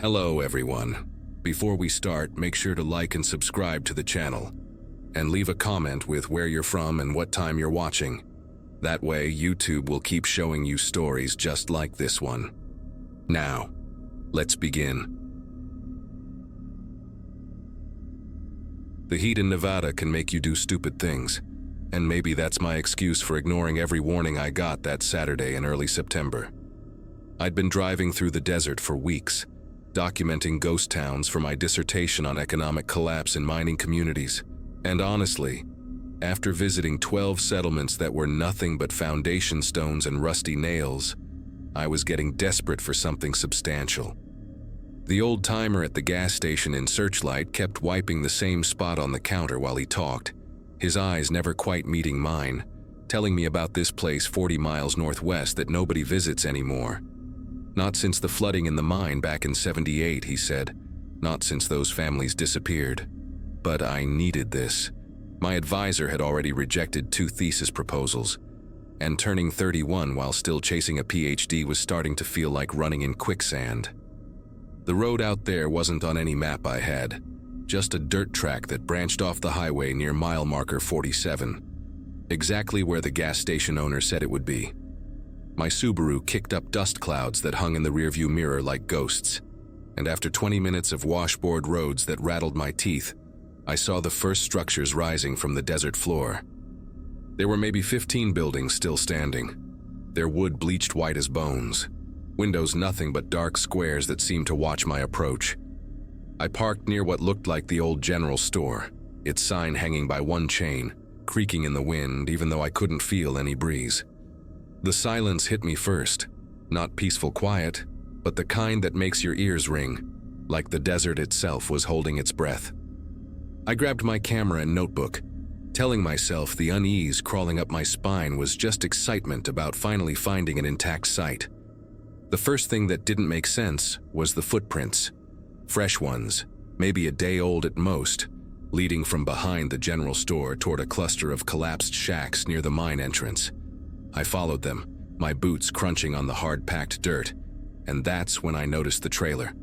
Hello everyone. Before we start, make sure to like and subscribe to the channel, and leave a comment with where you're from and what time you're watching. That way, YouTube will keep showing you stories just like this one. Now, let's begin. The heat in Nevada can make you do stupid things, and maybe that's my excuse for ignoring every warning I got that Saturday in early September. I'd been driving through the desert for weeks, documenting ghost towns for my dissertation on economic collapse in mining communities. And honestly, after visiting 12 settlements that were nothing but foundation stones and rusty nails, I was getting desperate for something substantial. The old-timer at the gas station in Searchlight kept wiping the same spot on the counter while he talked, his eyes never quite meeting mine, telling me about this place 40 miles northwest that nobody visits anymore. Not since the flooding in the mine back in '78, he said. Not since those families disappeared. But I needed this. My advisor had already rejected 2 thesis proposals, and turning 31 while still chasing a PhD was starting to feel like running in quicksand. The road out there wasn't on any map I had, just a dirt track that branched off the highway near mile marker 47, exactly where the gas station owner said it would be. My Subaru kicked up dust clouds that hung in the rearview mirror like ghosts, and after 20 minutes of washboard roads that rattled my teeth, I saw the first structures rising from the desert floor. There were maybe 15 buildings still standing, their wood bleached white as bones, windows nothing but dark squares that seemed to watch my approach. I parked near what looked like the old general store, its sign hanging by one chain, creaking in the wind even though I couldn't feel any breeze. The silence hit me first, not peaceful quiet, but the kind that makes your ears ring, like the desert itself was holding its breath. I grabbed my camera and notebook, telling myself the unease crawling up my spine was just excitement about finally finding an intact site. The first thing that didn't make sense was the footprints. Fresh ones, maybe a day old at most, leading from behind the general store toward a cluster of collapsed shacks near the mine entrance. I followed them, my boots crunching on the hard-packed dirt, and that's when I noticed the trailer.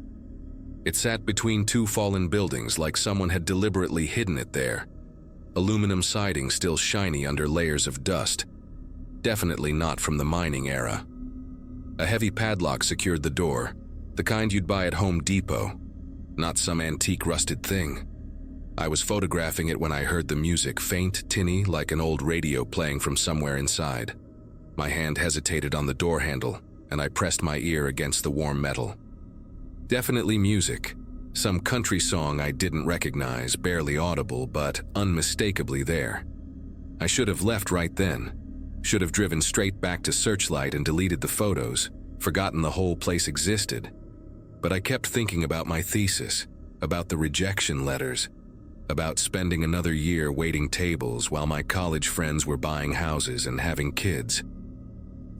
It sat between 2 fallen buildings like someone had deliberately hidden it there. Aluminum siding still shiny under layers of dust. Definitely not from the mining era. A heavy padlock secured the door, the kind you'd buy at Home Depot, not some antique rusted thing. I was photographing it when I heard the music, faint, tinny, like an old radio playing from somewhere inside. My hand hesitated on the door handle, and I pressed my ear against the warm metal. Definitely music. Some country song I didn't recognize, barely audible, but unmistakably there. I should have left right then. Should have driven straight back to Searchlight and deleted the photos, forgotten the whole place existed. But I kept thinking about my thesis, about the rejection letters, about spending another year waiting tables while my college friends were buying houses and having kids.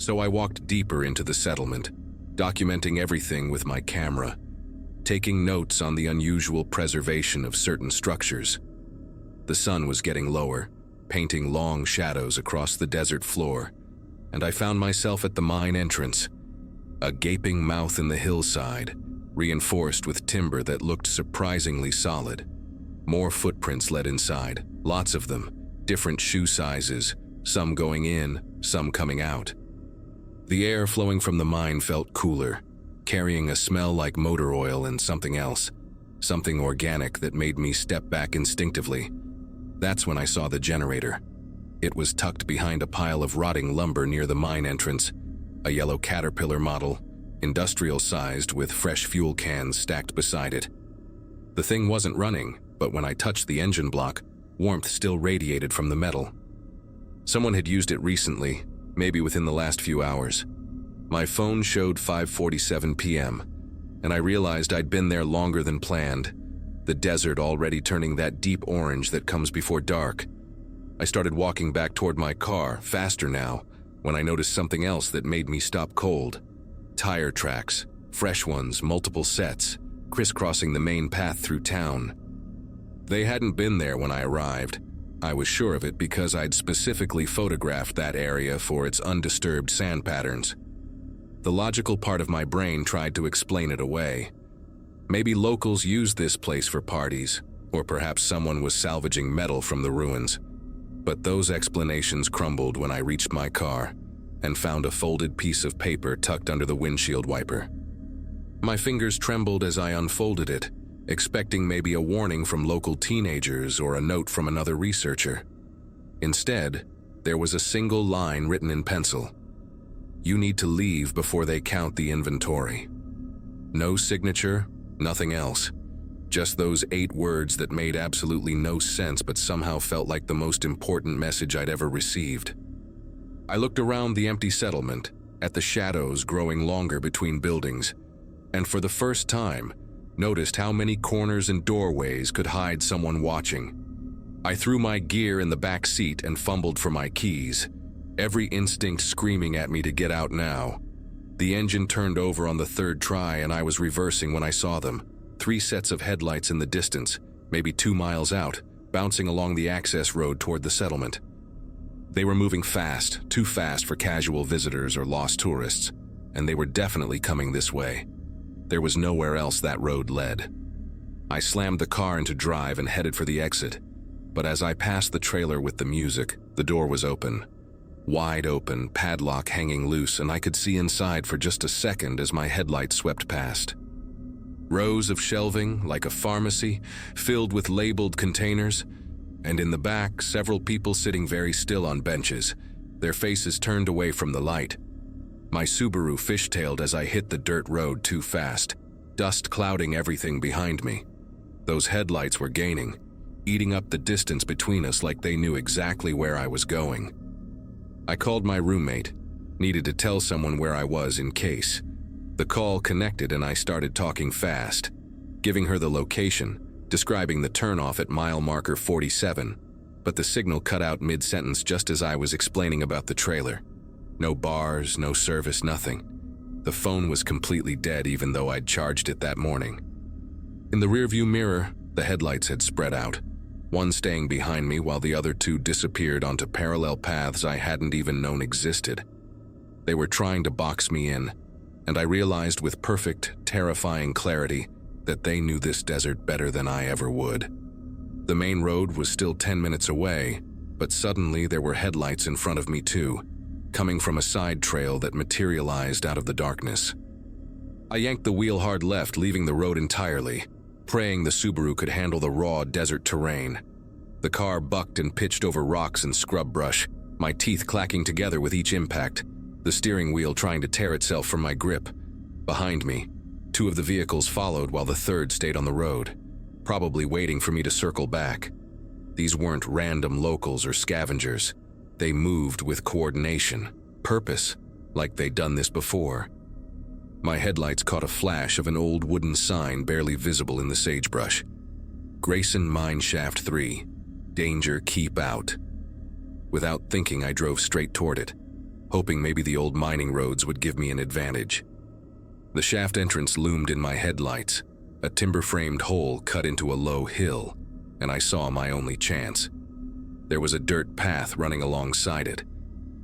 So I walked deeper into the settlement, documenting everything with my camera, taking notes on the unusual preservation of certain structures. The sun was getting lower, painting long shadows across the desert floor, and I found myself at the mine entrance, a gaping mouth in the hillside, reinforced with timber that looked surprisingly solid. More footprints led inside, lots of them, different shoe sizes, some going in, some coming out. The air flowing from the mine felt cooler, carrying a smell like motor oil and something else, something organic that made me step back instinctively. That's when I saw the generator. It was tucked behind a pile of rotting lumber near the mine entrance, a yellow Caterpillar model, industrial-sized with fresh fuel cans stacked beside it. The thing wasn't running, but when I touched the engine block, warmth still radiated from the metal. Someone had used it recently, maybe within the last few hours. My phone showed 5:47 p.m., and I realized I'd been there longer than planned, the desert already turning that deep orange that comes before dark. I started walking back toward my car, faster now, when I noticed something else that made me stop cold. Tire tracks, fresh ones, multiple sets, crisscrossing the main path through town. They hadn't been there when I arrived. I was sure of it because I'd specifically photographed that area for its undisturbed sand patterns. The logical part of my brain tried to explain it away. Maybe locals used this place for parties, or perhaps someone was salvaging metal from the ruins. But those explanations crumbled when I reached my car and found a folded piece of paper tucked under the windshield wiper. My fingers trembled as I unfolded it, expecting maybe a warning from local teenagers or a note from another researcher. Instead, there was a single line written in pencil. "You need to leave before they count the inventory." No signature, nothing else. Just those 8 words that made absolutely no sense but somehow felt like the most important message I'd ever received. I looked around the empty settlement, at the shadows growing longer between buildings, and for the first time, noticed how many corners and doorways could hide someone watching. I threw my gear in the back seat and fumbled for my keys, every instinct screaming at me to get out now. The engine turned over on the 3rd try and I was reversing when I saw them. 3 sets of headlights in the distance, maybe 2 miles out, bouncing along the access road toward the settlement. They were moving fast, too fast for casual visitors or lost tourists, and they were definitely coming this way. There was nowhere else that road led. I slammed the car into drive and headed for the exit, but as I passed the trailer with the music, the door was open. Wide open, padlock hanging loose, and I could see inside for just a second as my headlights swept past. Rows of shelving, like a pharmacy, filled with labeled containers, and in the back, several people sitting very still on benches, their faces turned away from the light. My Subaru fishtailed as I hit the dirt road too fast, dust clouding everything behind me. Those headlights were gaining, eating up the distance between us like they knew exactly where I was going. I called my roommate, needed to tell someone where I was in case. The call connected and I started talking fast, giving her the location, describing the turnoff at mile marker 47, but the signal cut out mid-sentence just as I was explaining about the trailer. No bars, no service, nothing. The phone was completely dead even though I'd charged it that morning. In the rearview mirror, the headlights had spread out, one staying behind me while the other 2 disappeared onto parallel paths I hadn't even known existed. They were trying to box me in, and I realized with perfect, terrifying clarity that they knew this desert better than I ever would. The main road was still 10 minutes away, but suddenly there were headlights in front of me too, coming from a side trail that materialized out of the darkness. I yanked the wheel hard left, leaving the road entirely, praying the Subaru could handle the raw desert terrain. The car bucked and pitched over rocks and scrub brush, my teeth clacking together with each impact, the steering wheel trying to tear itself from my grip. Behind me, 2 of the vehicles followed while the 3rd stayed on the road, probably waiting for me to circle back. These weren't random locals or scavengers. They moved with coordination, purpose, like they'd done this before. My headlights caught a flash of an old wooden sign barely visible in the sagebrush. Grayson Mine Shaft 3. Danger, keep out. Without thinking, I drove straight toward it, hoping maybe the old mining roads would give me an advantage. The shaft entrance loomed in my headlights, a timber-framed hole cut into a low hill, and I saw my only chance. There was a dirt path running alongside it,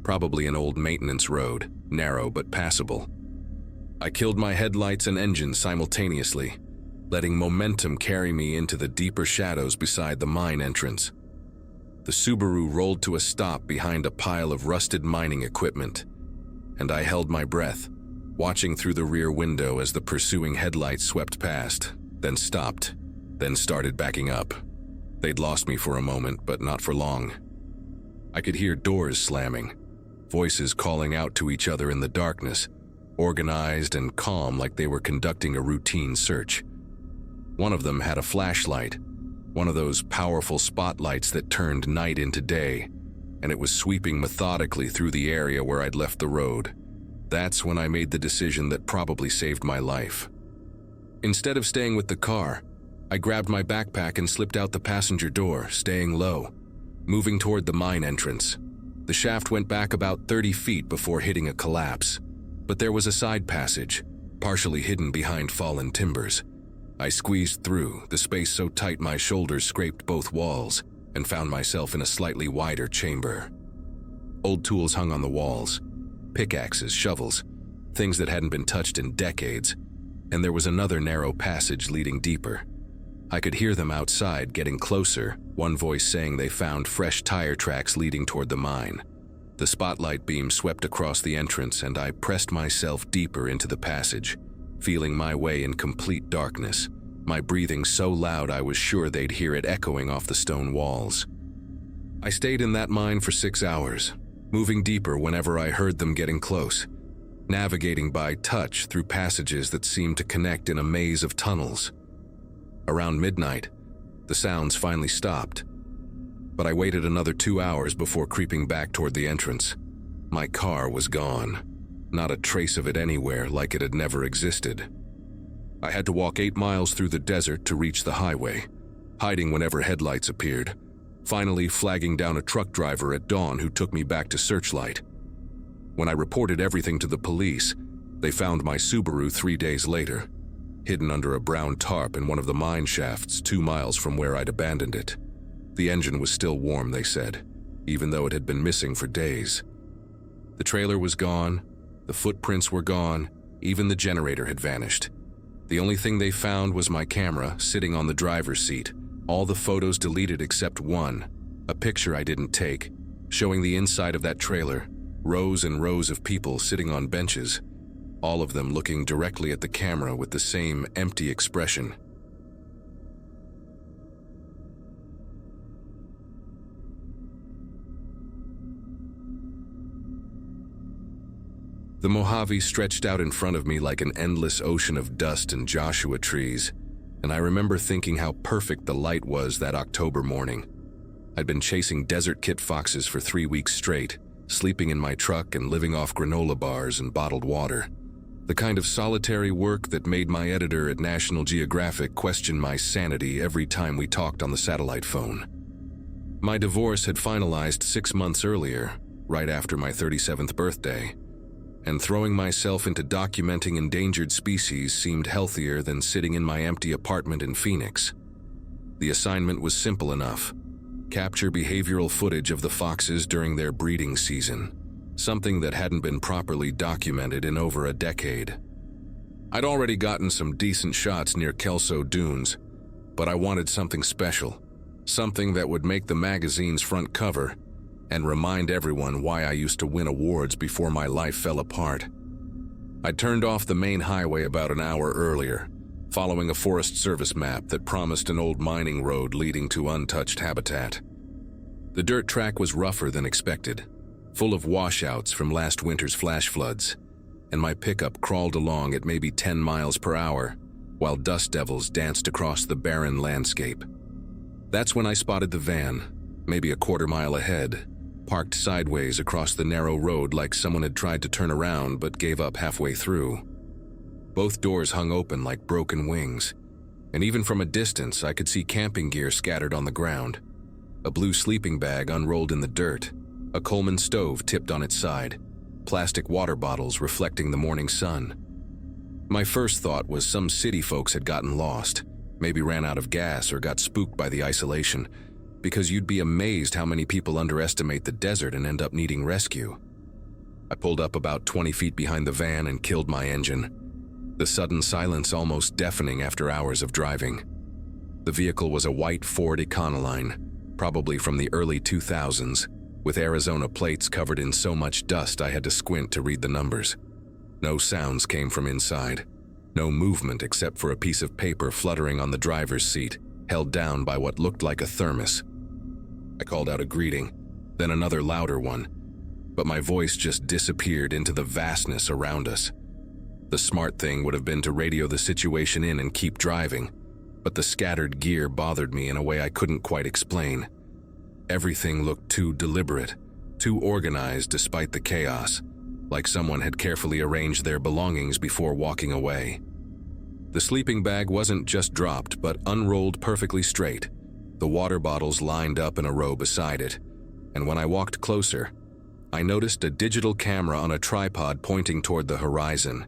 probably an old maintenance road, narrow but passable. I killed my headlights and engine simultaneously, letting momentum carry me into the deeper shadows beside the mine entrance. The Subaru rolled to a stop behind a pile of rusted mining equipment, and I held my breath, watching through the rear window as the pursuing headlights swept past, then stopped, then started backing up. They'd lost me for a moment, but not for long. I could hear doors slamming, voices calling out to each other in the darkness, organized and calm like they were conducting a routine search. One of them had a flashlight, one of those powerful spotlights that turned night into day, and it was sweeping methodically through the area where I'd left the road. That's when I made the decision that probably saved my life. Instead of staying with the car, I grabbed my backpack and slipped out the passenger door, staying low, moving toward the mine entrance. The shaft went back about 30 feet before hitting a collapse, but there was a side passage, partially hidden behind fallen timbers. I squeezed through, the space so tight my shoulders scraped both walls, and found myself in a slightly wider chamber. Old tools hung on the walls, pickaxes, shovels, things that hadn't been touched in decades. and there was another narrow passage leading deeper. I could hear them outside getting closer, one voice saying they found fresh tire tracks leading toward the mine. The spotlight beam swept across the entrance, and I pressed myself deeper into the passage, feeling my way in complete darkness, my breathing so loud I was sure they'd hear it echoing off the stone walls. I stayed in that mine for 6 hours, moving deeper whenever I heard them getting close, navigating by touch through passages that seemed to connect in a maze of tunnels. Around midnight, the sounds finally stopped, but I waited another 2 hours before creeping back toward the entrance. My car was gone, not a trace of it anywhere, like it had never existed. I had to walk 8 miles through the desert to reach the highway, hiding whenever headlights appeared, finally flagging down a truck driver at dawn who took me back to Searchlight. When I reported everything to the police, they found my Subaru 3 days later, hidden under a brown tarp in one of the mine shafts 2 miles from where I'd abandoned it. The engine was still warm, they said, even though it had been missing for days. The trailer was gone, the footprints were gone, even the generator had vanished. The only thing they found was my camera sitting on the driver's seat, all the photos deleted except one, a picture I didn't take, showing the inside of that trailer, rows and rows of people sitting on benches, all of them looking directly at the camera with the same empty expression. The Mojave stretched out in front of me like an endless ocean of dust and Joshua trees, and I remember thinking how perfect the light was that October morning. I'd been chasing desert kit foxes for 3 weeks straight, sleeping in my truck and living off granola bars and bottled water. The kind of solitary work that made my editor at National Geographic question my sanity every time we talked on the satellite phone. My divorce had finalized 6 months earlier, right after my 37th birthday, and throwing myself into documenting endangered species seemed healthier than sitting in my empty apartment in Phoenix. The assignment was simple enough: capture behavioral footage of the foxes during their breeding season, something that hadn't been properly documented in over a decade. I'd already gotten some decent shots near Kelso Dunes, but I wanted something special, something that would make the magazine's front cover and remind everyone why I used to win awards before my life fell apart. I turned off the main highway about an hour earlier, following a Forest Service map that promised an old mining road leading to untouched habitat. The dirt track was rougher than expected, full of washouts from last winter's flash floods, and my pickup crawled along at maybe 10 miles per hour while dust devils danced across the barren landscape. That's when I spotted the van, maybe a quarter mile ahead, parked sideways across the narrow road like someone had tried to turn around but gave up halfway through. Both doors hung open like broken wings, and even from a distance I could see camping gear scattered on the ground. A blue sleeping bag unrolled in the dirt, a Coleman stove tipped on its side, plastic water bottles reflecting the morning sun. My first thought was some city folks had gotten lost, maybe ran out of gas or got spooked by the isolation, because you'd be amazed how many people underestimate the desert and end up needing rescue. I pulled up about 20 feet behind the van and killed my engine, the sudden silence almost deafening after hours of driving. The vehicle was a white Ford Econoline, probably from the early 2000s, with Arizona plates covered in so much dust I had to squint to read the numbers. No sounds came from inside, no movement except for a piece of paper fluttering on the driver's seat, held down by what looked like a thermos. I called out a greeting, then another louder one, but my voice just disappeared into the vastness around us. The smart thing would have been to radio the situation in and keep driving, but the scattered gear bothered me in a way I couldn't quite explain. Everything looked too deliberate, too organized despite the chaos, like someone had carefully arranged their belongings before walking away. The sleeping bag wasn't just dropped, but unrolled perfectly straight, the water bottles lined up in a row beside it, and when I walked closer, I noticed a digital camera on a tripod pointing toward the horizon,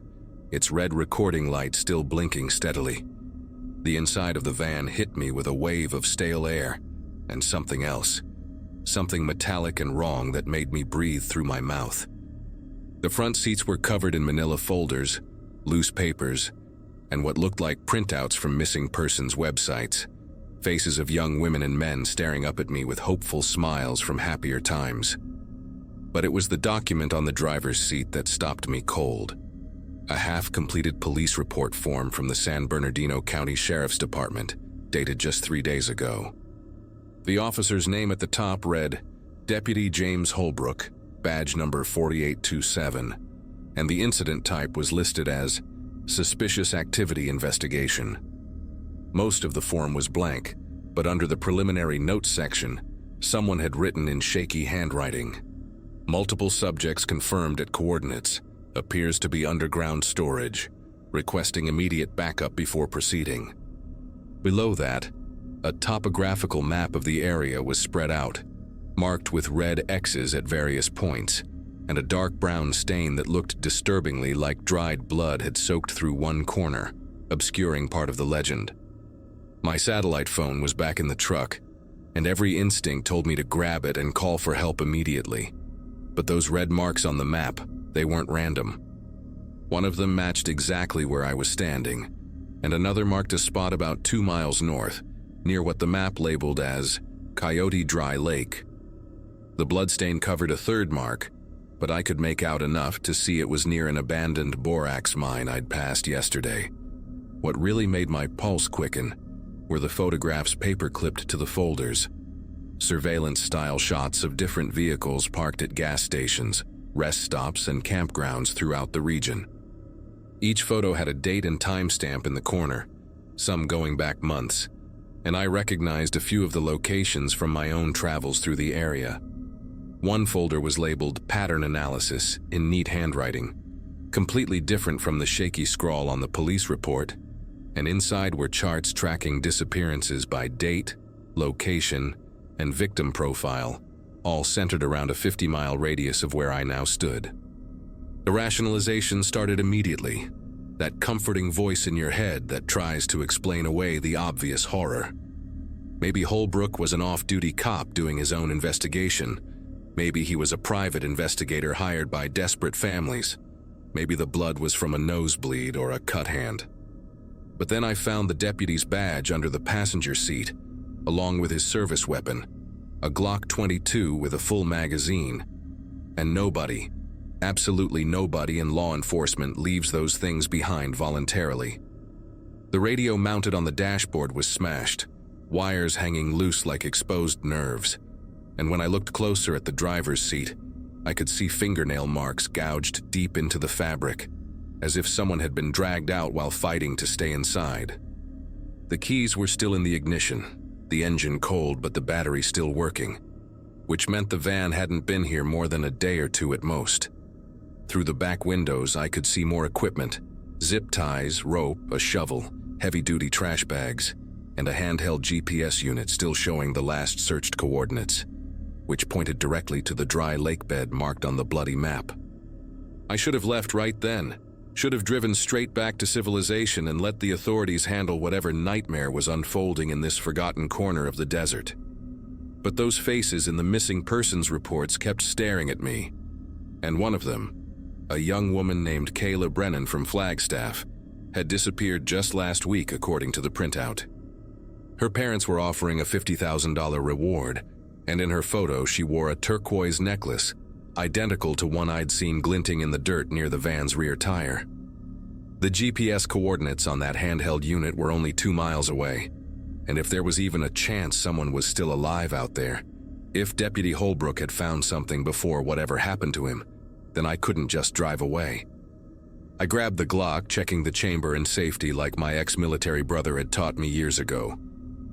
its red recording light still blinking steadily. The inside of the van hit me with a wave of stale air, and something else. Something metallic and wrong that made me breathe through my mouth. The front seats were covered in manila folders, loose papers, and what looked like printouts from missing persons websites. Faces of young women and men staring up at me with hopeful smiles from happier times. But it was the document on the driver's seat that stopped me cold. A half-completed police report form from the San Bernardino County Sheriff's Department, dated just 3 days ago. The officer's name at the top read, Deputy James Holbrook, badge number 4827, and the incident type was listed as Suspicious Activity Investigation. Most of the form was blank, but under the preliminary notes section, someone had written in shaky handwriting. Multiple subjects confirmed at coordinates, appears to be underground storage, requesting immediate backup before proceeding. Below that, a topographical map of the area was spread out, marked with red X's at various points, and a dark brown stain that looked disturbingly like dried blood had soaked through one corner, obscuring part of the legend. My satellite phone was back in the truck, and every instinct told me to grab it and call for help immediately. But those red marks on the map, they weren't random. One of them matched exactly where I was standing, and another marked a spot about 2 miles north, near what the map labeled as Coyote Dry Lake. The bloodstain covered a third mark, but I could make out enough to see it was near an abandoned borax mine I'd passed yesterday. What really made my pulse quicken were the photographs paper-clipped to the folders. Surveillance-style shots of different vehicles parked at gas stations, rest stops, and campgrounds throughout the region. Each photo had a date and timestamp in the corner, some going back months, and I recognized a few of the locations from my own travels through the area. One folder was labeled Pattern Analysis in neat handwriting, completely different from the shaky scrawl on the police report, and inside were charts tracking disappearances by date, location, and victim profile, all centered around a 50-mile radius of where I now stood. The rationalization started immediately, that comforting voice in your head that tries to explain away the obvious horror. Maybe Holbrook was an off-duty cop doing his own investigation. Maybe he was a private investigator hired by desperate families. Maybe the blood was from a nosebleed or a cut hand. But then I found the deputy's badge under the passenger seat, along with his service weapon, a Glock 22 with a full magazine. And nobody, absolutely nobody in law enforcement leaves those things behind voluntarily. The radio mounted on the dashboard was smashed, wires hanging loose like exposed nerves. And when I looked closer at the driver's seat, I could see fingernail marks gouged deep into the fabric, as if someone had been dragged out while fighting to stay inside. The keys were still in the ignition, the engine cold but the battery still working, which meant the van hadn't been here more than a day or two at most. Through the back windows I could see more equipment, zip ties, rope, a shovel, heavy-duty trash bags, and a handheld GPS unit still showing the last searched coordinates, which pointed directly to the dry lake bed marked on the bloody map. I should have left right then. Should have driven straight back to civilization and let the authorities handle whatever nightmare was unfolding in this forgotten corner of the desert. But those faces in the missing persons reports kept staring at me, and one of them, a young woman named Kayla Brennan from Flagstaff, had disappeared just last week according to the printout. Her parents were offering a $50,000 reward, and in her photo she wore a turquoise necklace, identical to one I'd seen glinting in the dirt near the van's rear tire. The GPS coordinates on that handheld unit were only 2 miles away, and if there was even a chance someone was still alive out there, if Deputy Holbrook had found something before whatever happened to him, then I couldn't just drive away. I grabbed the Glock, checking the chamber and safety like my ex-military brother had taught me years ago,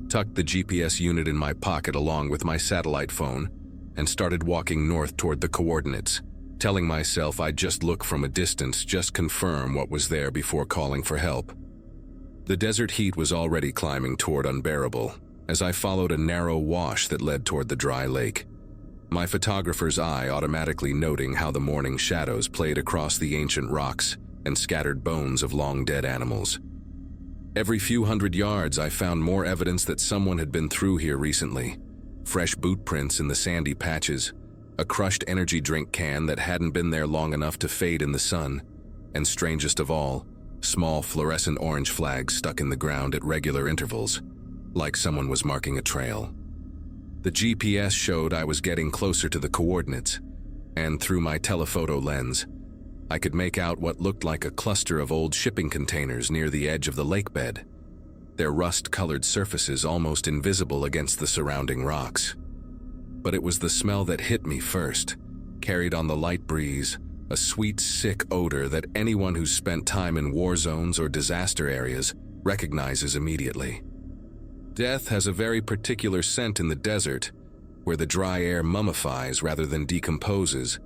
tucked the GPS unit in my pocket along with my satellite phone, and started walking north toward the coordinates, telling myself I'd just look from a distance, just confirm what was there before calling for help. The desert heat was already climbing toward unbearable as I followed a narrow wash that led toward the dry lake, my photographer's eye automatically noting how the morning shadows played across the ancient rocks and scattered bones of long-dead animals. Every few hundred yards I found more evidence that someone had been through here recently. Fresh boot prints in the sandy patches, a crushed energy drink can that hadn't been there long enough to fade in the sun, and strangest of all, small fluorescent orange flags stuck in the ground at regular intervals, like someone was marking a trail. The GPS showed I was getting closer to the coordinates, and through my telephoto lens, I could make out what looked like a cluster of old shipping containers near the edge of the lake bed, their rust-colored surfaces almost invisible against the surrounding rocks. But it was the smell that hit me first, carried on the light breeze, a sweet, sick odor that anyone who's spent time in war zones or disaster areas recognizes immediately. Death has a very particular scent in the desert, where the dry air mummifies rather than decomposes,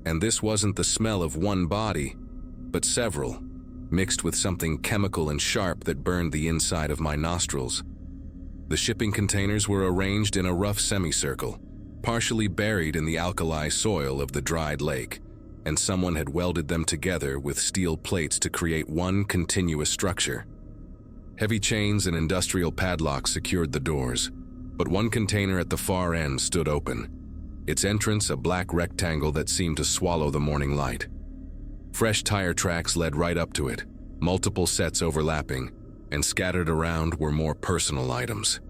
and this wasn't the smell of one body, but several, mixed with something chemical and sharp that burned the inside of my nostrils. The shipping containers were arranged in a rough semicircle, partially buried in the alkali soil of the dried lake, and someone had welded them together with steel plates to create one continuous structure. Heavy chains and industrial padlocks secured the doors, but one container at the far end stood open, its entrance a black rectangle that seemed to swallow the morning light. Fresh tire tracks led right up to it, multiple sets overlapping, and scattered around were more personal items.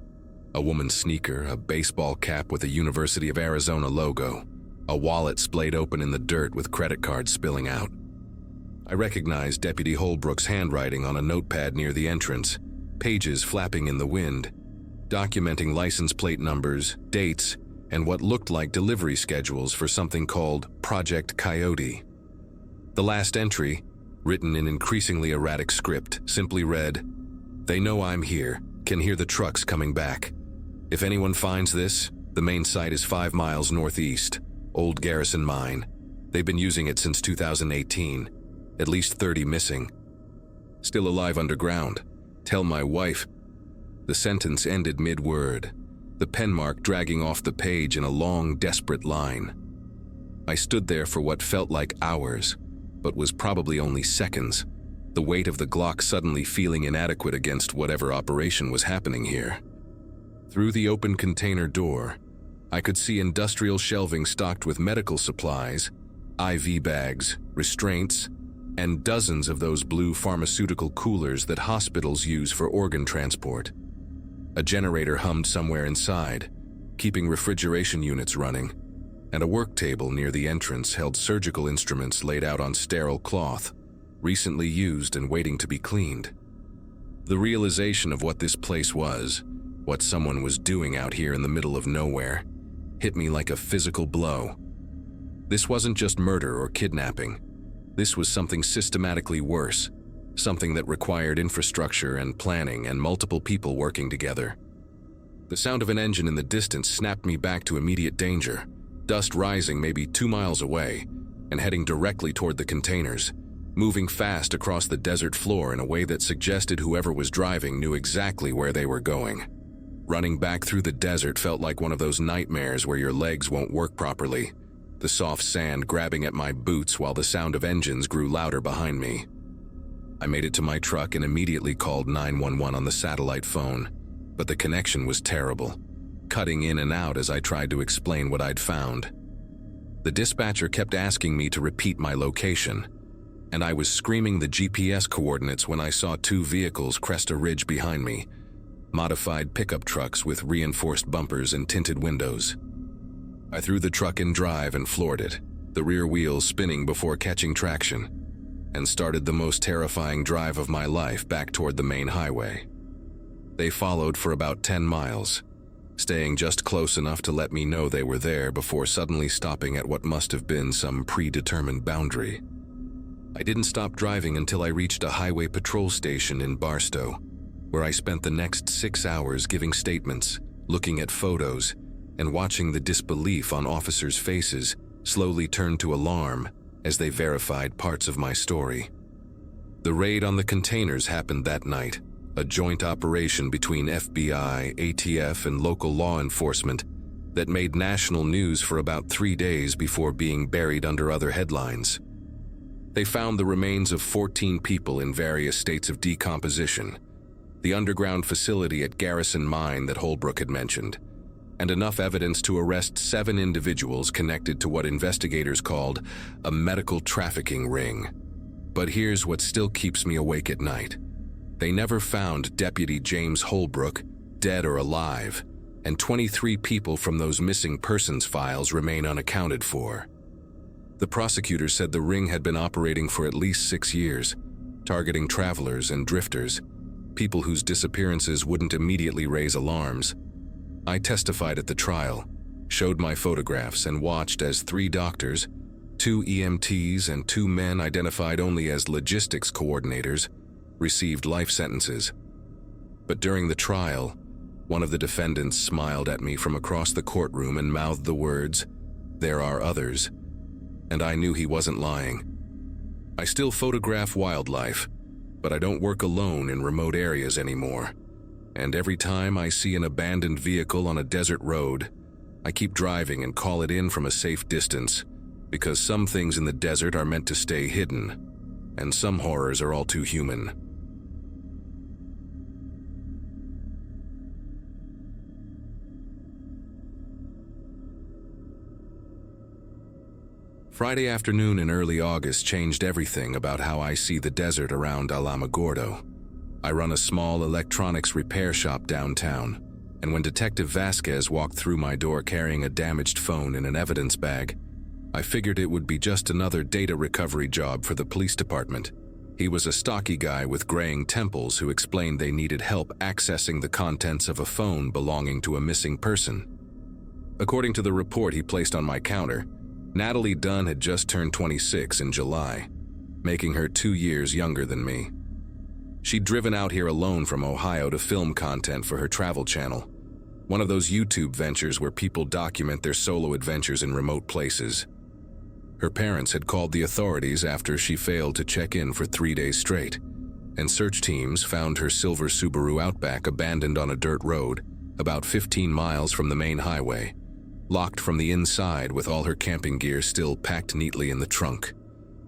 A woman's sneaker, a baseball cap with a University of Arizona logo, a wallet splayed open in the dirt with credit cards spilling out. I recognized Deputy Holbrook's handwriting on a notepad near the entrance, pages flapping in the wind, documenting license plate numbers, dates, and what looked like delivery schedules for something called Project Coyote. The last entry, written in increasingly erratic script, simply read, "They know I'm here, can hear the trucks coming back. If anyone finds this, the main site is 5 miles northeast, Old Garrison Mine. They've been using it since 2018. At least 30 missing. Still alive underground. Tell my wife." The sentence ended mid-word, the pen mark dragging off the page in a long, desperate line. I stood there for what felt like hours, but was probably only seconds, the weight of the Glock suddenly feeling inadequate against whatever operation was happening here. Through the open container door, I could see industrial shelving stocked with medical supplies, IV bags, restraints, and dozens of those blue pharmaceutical coolers that hospitals use for organ transport. A generator hummed somewhere inside, keeping refrigeration units running, and a work table near the entrance held surgical instruments laid out on sterile cloth, recently used and waiting to be cleaned. The realization of what this place was, what someone was doing out here in the middle of nowhere, hit me like a physical blow. This wasn't just murder or kidnapping. This was something systematically worse, something that required infrastructure and planning and multiple people working together. The sound of an engine in the distance snapped me back to immediate danger, dust rising maybe 2 miles away and heading directly toward the containers, moving fast across the desert floor in a way that suggested whoever was driving knew exactly where they were going. Running back through the desert felt like one of those nightmares where your legs won't work properly, the soft sand grabbing at my boots while the sound of engines grew louder behind me. I made it to my truck and immediately called 911 on the satellite phone, but the connection was terrible, cutting in and out as I tried to explain what I'd found. The dispatcher kept asking me to repeat my location, and I was screaming the GPS coordinates when I saw 2 vehicles crest a ridge behind me, modified pickup trucks with reinforced bumpers and tinted windows. I threw the truck in drive and floored it, the rear wheels spinning before catching traction, and started the most terrifying drive of my life back toward the main highway. They followed for about 10 miles, staying just close enough to let me know they were there before suddenly stopping at what must have been some predetermined boundary. I didn't stop driving until I reached a highway patrol station in Barstow, where I spent the next 6 hours giving statements, looking at photos, and watching the disbelief on officers' faces slowly turn to alarm as they verified parts of my story. The raid on the containers happened that night, a joint operation between FBI, ATF, and local law enforcement that made national news for about 3 days before being buried under other headlines. They found the remains of 14 people in various states of decomposition, the underground facility at Garrison Mine that Holbrook had mentioned, and enough evidence to arrest 7 individuals connected to what investigators called a medical trafficking ring. But here's what still keeps me awake at night. They never found Deputy James Holbrook, dead or alive, and 23 people from those missing persons files remain unaccounted for. The prosecutor said the ring had been operating for at least 6 years, targeting travelers and drifters, people whose disappearances wouldn't immediately raise alarms. I testified at the trial, showed my photographs, and watched as 3 doctors, 2 EMTs, and 2 men identified only as logistics coordinators received life sentences. But during the trial, one of the defendants smiled at me from across the courtroom and mouthed the words, "There are others," and I knew he wasn't lying. I still photograph wildlife, but I don't work alone in remote areas anymore. And every time I see an abandoned vehicle on a desert road, I keep driving and call it in from a safe distance, because some things in the desert are meant to stay hidden, and some horrors are all too human. Friday afternoon in early August changed everything about how I see the desert around Alamogordo. I run a small electronics repair shop downtown, and when Detective Vasquez walked through my door carrying a damaged phone in an evidence bag, I figured it would be just another data recovery job for the police department. He was a stocky guy with graying temples who explained they needed help accessing the contents of a phone belonging to a missing person. According to the report he placed on my counter, Natalie Dunn had just turned 26 in July, making her 2 years younger than me. She'd driven out here alone from Ohio to film content for her travel channel, one of those YouTube ventures where people document their solo adventures in remote places. Her parents had called the authorities after she failed to check in for 3 days straight, and search teams found her silver Subaru Outback abandoned on a dirt road about 15 miles from the main highway, locked from the inside with all her camping gear still packed neatly in the trunk.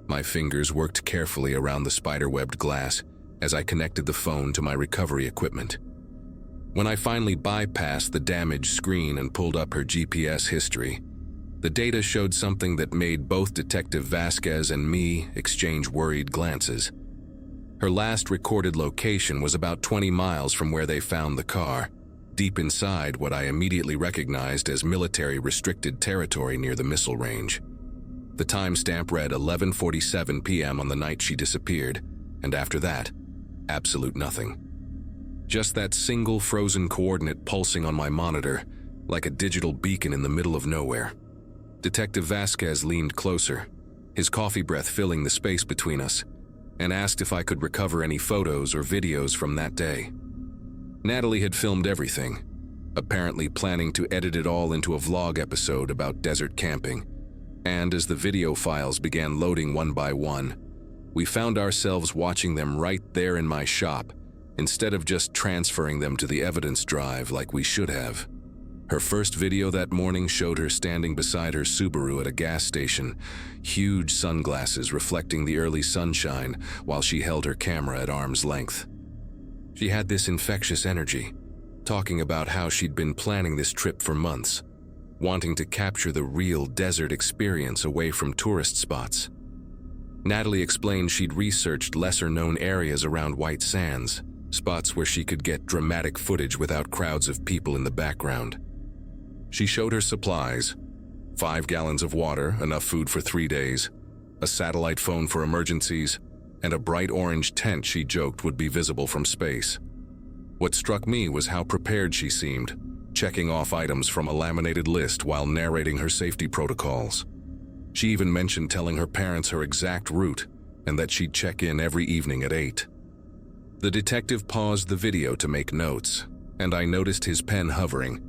My fingers worked carefully around the spider-webbed glass as I connected the phone to my recovery equipment. When I finally bypassed the damaged screen and pulled up her GPS history, the data showed something that made both Detective Vasquez and me exchange worried glances. Her last recorded location was about 20 miles from where they found the car, deep inside what I immediately recognized as military-restricted territory near the missile range. The timestamp read 11:47 p.m. on the night she disappeared, and after that, absolute nothing. Just that single frozen coordinate pulsing on my monitor, like a digital beacon in the middle of nowhere. Detective Vasquez leaned closer, his coffee breath filling the space between us, and asked if I could recover any photos or videos from that day. Natalie had filmed everything, apparently planning to edit it all into a vlog episode about desert camping. And as the video files began loading one by one, we found ourselves watching them right there in my shop, instead of just transferring them to the evidence drive like we should have. Her first video that morning showed her standing beside her Subaru at a gas station, huge sunglasses reflecting the early sunshine while she held her camera at arm's length. She had this infectious energy, talking about how she'd been planning this trip for months, wanting to capture the real desert experience away from tourist spots. Natalie explained she'd researched lesser-known areas around White Sands, spots where she could get dramatic footage without crowds of people in the background. She showed her supplies: 5 gallons of water, enough food for 3 days, a satellite phone for emergencies, and a bright orange tent she joked would be visible from space. What struck me was how prepared she seemed, checking off items from a laminated list while narrating her safety protocols. She even mentioned telling her parents her exact route and that she'd check in every evening at 8. The detective paused the video to make notes, and I noticed his pen hovering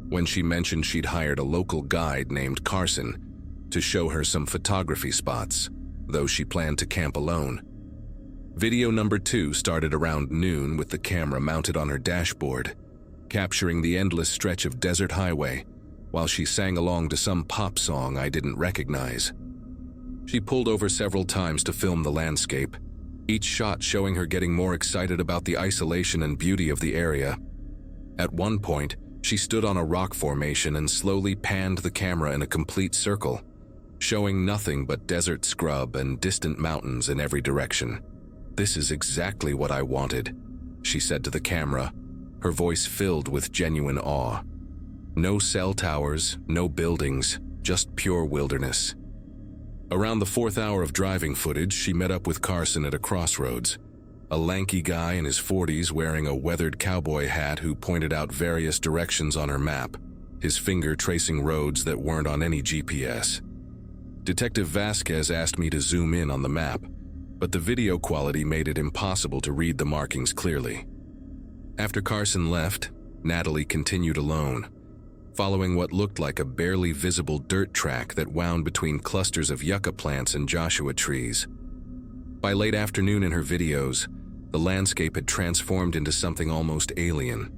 when she mentioned she'd hired a local guide named Carson to show her some photography spots, though she planned to camp alone. Video number 2 started around noon with the camera mounted on her dashboard, capturing the endless stretch of desert highway while she sang along to some pop song I didn't recognize. She pulled over several times to film the landscape, each shot showing her getting more excited about the isolation and beauty of the area. At one point, she stood on a rock formation and slowly panned the camera in a complete circle, showing nothing but desert scrub and distant mountains in every direction. "This is exactly what I wanted," she said to the camera, her voice filled with genuine awe. No cell towers, no buildings, just pure wilderness. Around the 4th hour of driving footage, she met up with Carson at a crossroads, a lanky guy in his 40s wearing a weathered cowboy hat who pointed out various directions on her map, his finger tracing roads that weren't on any GPS. Detective Vasquez asked me to zoom in on the map, but the video quality made it impossible to read the markings clearly. After Carson left, Natalie continued alone, following what looked like a barely visible dirt track that wound between clusters of yucca plants and Joshua trees. By late afternoon in her videos, the landscape had transformed into something almost alien.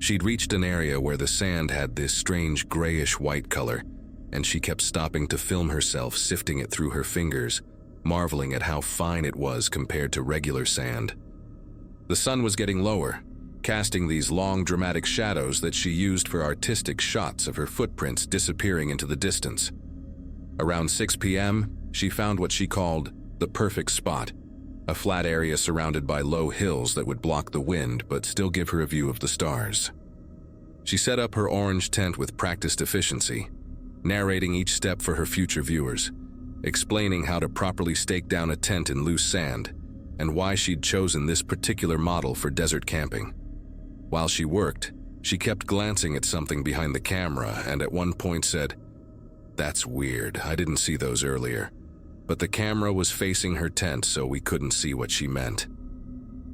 She'd reached an area where the sand had this strange grayish-white color, and she kept stopping to film herself sifting it through her fingers, marveling at how fine it was compared to regular sand. The sun was getting lower, casting these long, dramatic shadows that she used for artistic shots of her footprints disappearing into the distance. Around 6 p.m., she found what she called the perfect spot, a flat area surrounded by low hills that would block the wind but still give her a view of the stars. She set up her orange tent with practiced efficiency, narrating each step for her future viewers, explaining how to properly stake down a tent in loose sand, and why she'd chosen this particular model for desert camping. While she worked, she kept glancing at something behind the camera and at one point said, "That's weird, I didn't see those earlier." But the camera was facing her tent, so we couldn't see what she meant.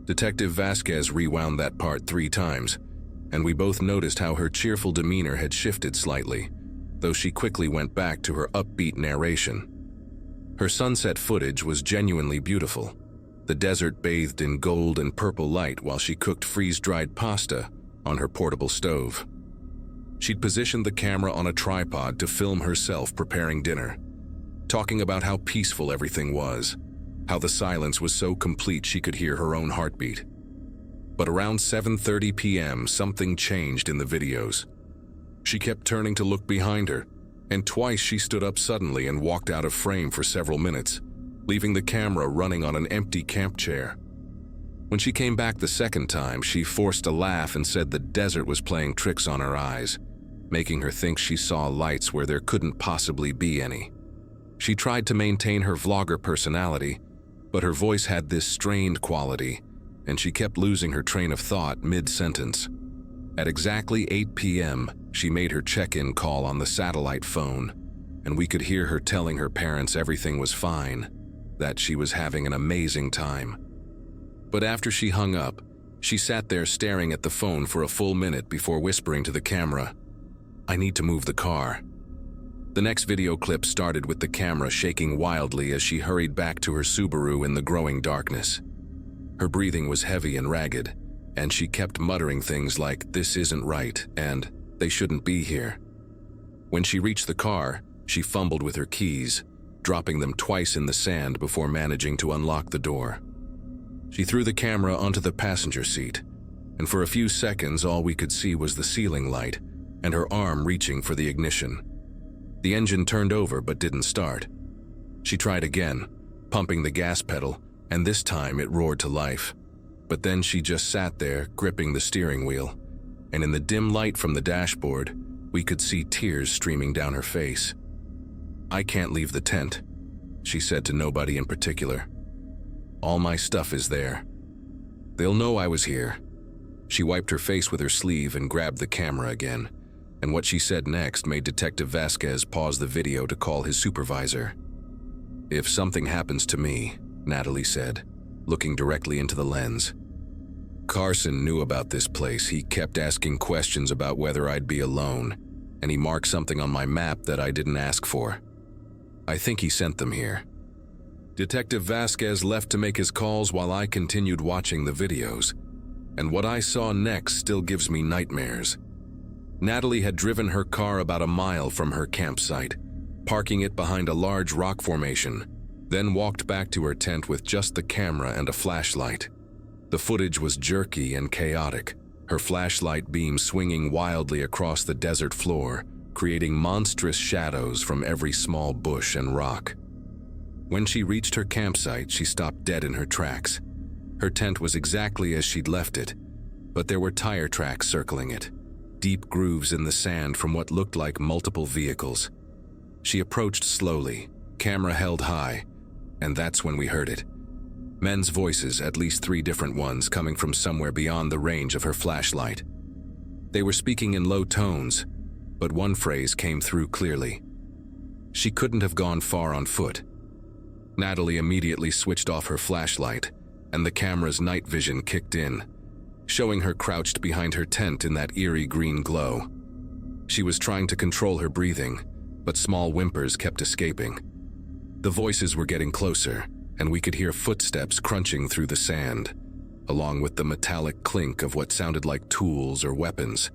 Detective Vasquez rewound that part 3 times, and we both noticed how her cheerful demeanor had shifted slightly, though she quickly went back to her upbeat narration. Her sunset footage was genuinely beautiful, the desert bathed in gold and purple light while she cooked freeze-dried pasta on her portable stove. She'd positioned the camera on a tripod to film herself preparing dinner, talking about how peaceful everything was, how the silence was so complete she could hear her own heartbeat. But around 7:30 p.m., something changed in the videos. She kept turning to look behind her, and twice she stood up suddenly and walked out of frame for several minutes, leaving the camera running on an empty camp chair. When she came back the second time, she forced a laugh and said the desert was playing tricks on her eyes, making her think she saw lights where there couldn't possibly be any. She tried to maintain her vlogger personality, but her voice had this strained quality, and she kept losing her train of thought mid-sentence. At exactly 8 p.m., she made her check-in call on the satellite phone, and we could hear her telling her parents everything was fine, that she was having an amazing time. But after she hung up, she sat there staring at the phone for a full minute before whispering to the camera, "I need to move the car." The next video clip started with the camera shaking wildly as she hurried back to her Subaru in the growing darkness. Her breathing was heavy and ragged, and she kept muttering things like, "This isn't right," and "They shouldn't be here." When she reached the car, she fumbled with her keys, dropping them twice in the sand before managing to unlock the door. She threw the camera onto the passenger seat, and for a few seconds all we could see was the ceiling light and her arm reaching for the ignition. The engine turned over but didn't start. She tried again, pumping the gas pedal, and this time it roared to life. But then she just sat there, gripping the steering wheel, and in the dim light from the dashboard, we could see tears streaming down her face. "I can't leave the tent," she said to nobody in particular. "All my stuff is there. They'll know I was here." She wiped her face with her sleeve and grabbed the camera again, and what she said next made Detective Vasquez pause the video to call his supervisor. "If something happens to me," Natalie said, looking directly into the lens. "Carson knew about this place. He kept asking questions about whether I'd be alone, and he marked something on my map that I didn't ask for. I think he sent them here." Detective Vasquez left to make his calls while I continued watching the videos, and what I saw next still gives me nightmares. Natalie had driven her car about a mile from her campsite, parking it behind a large rock formation, then walked back to her tent with just the camera and a flashlight. The footage was jerky and chaotic, her flashlight beam swinging wildly across the desert floor, creating monstrous shadows from every small bush and rock. When she reached her campsite, she stopped dead in her tracks. Her tent was exactly as she'd left it, but there were tire tracks circling it, deep grooves in the sand from what looked like multiple vehicles. She approached slowly, camera held high, and that's when we heard it. Men's voices, at least 3 different ones, coming from somewhere beyond the range of her flashlight. They were speaking in low tones, but one phrase came through clearly. She couldn't have gone far on foot. Natalie immediately switched off her flashlight, and the camera's night vision kicked in, showing her crouched behind her tent in that eerie green glow. She was trying to control her breathing, but small whimpers kept escaping. The voices were getting closer, and we could hear footsteps crunching through the sand, along with the metallic clink of what sounded like tools or weapons.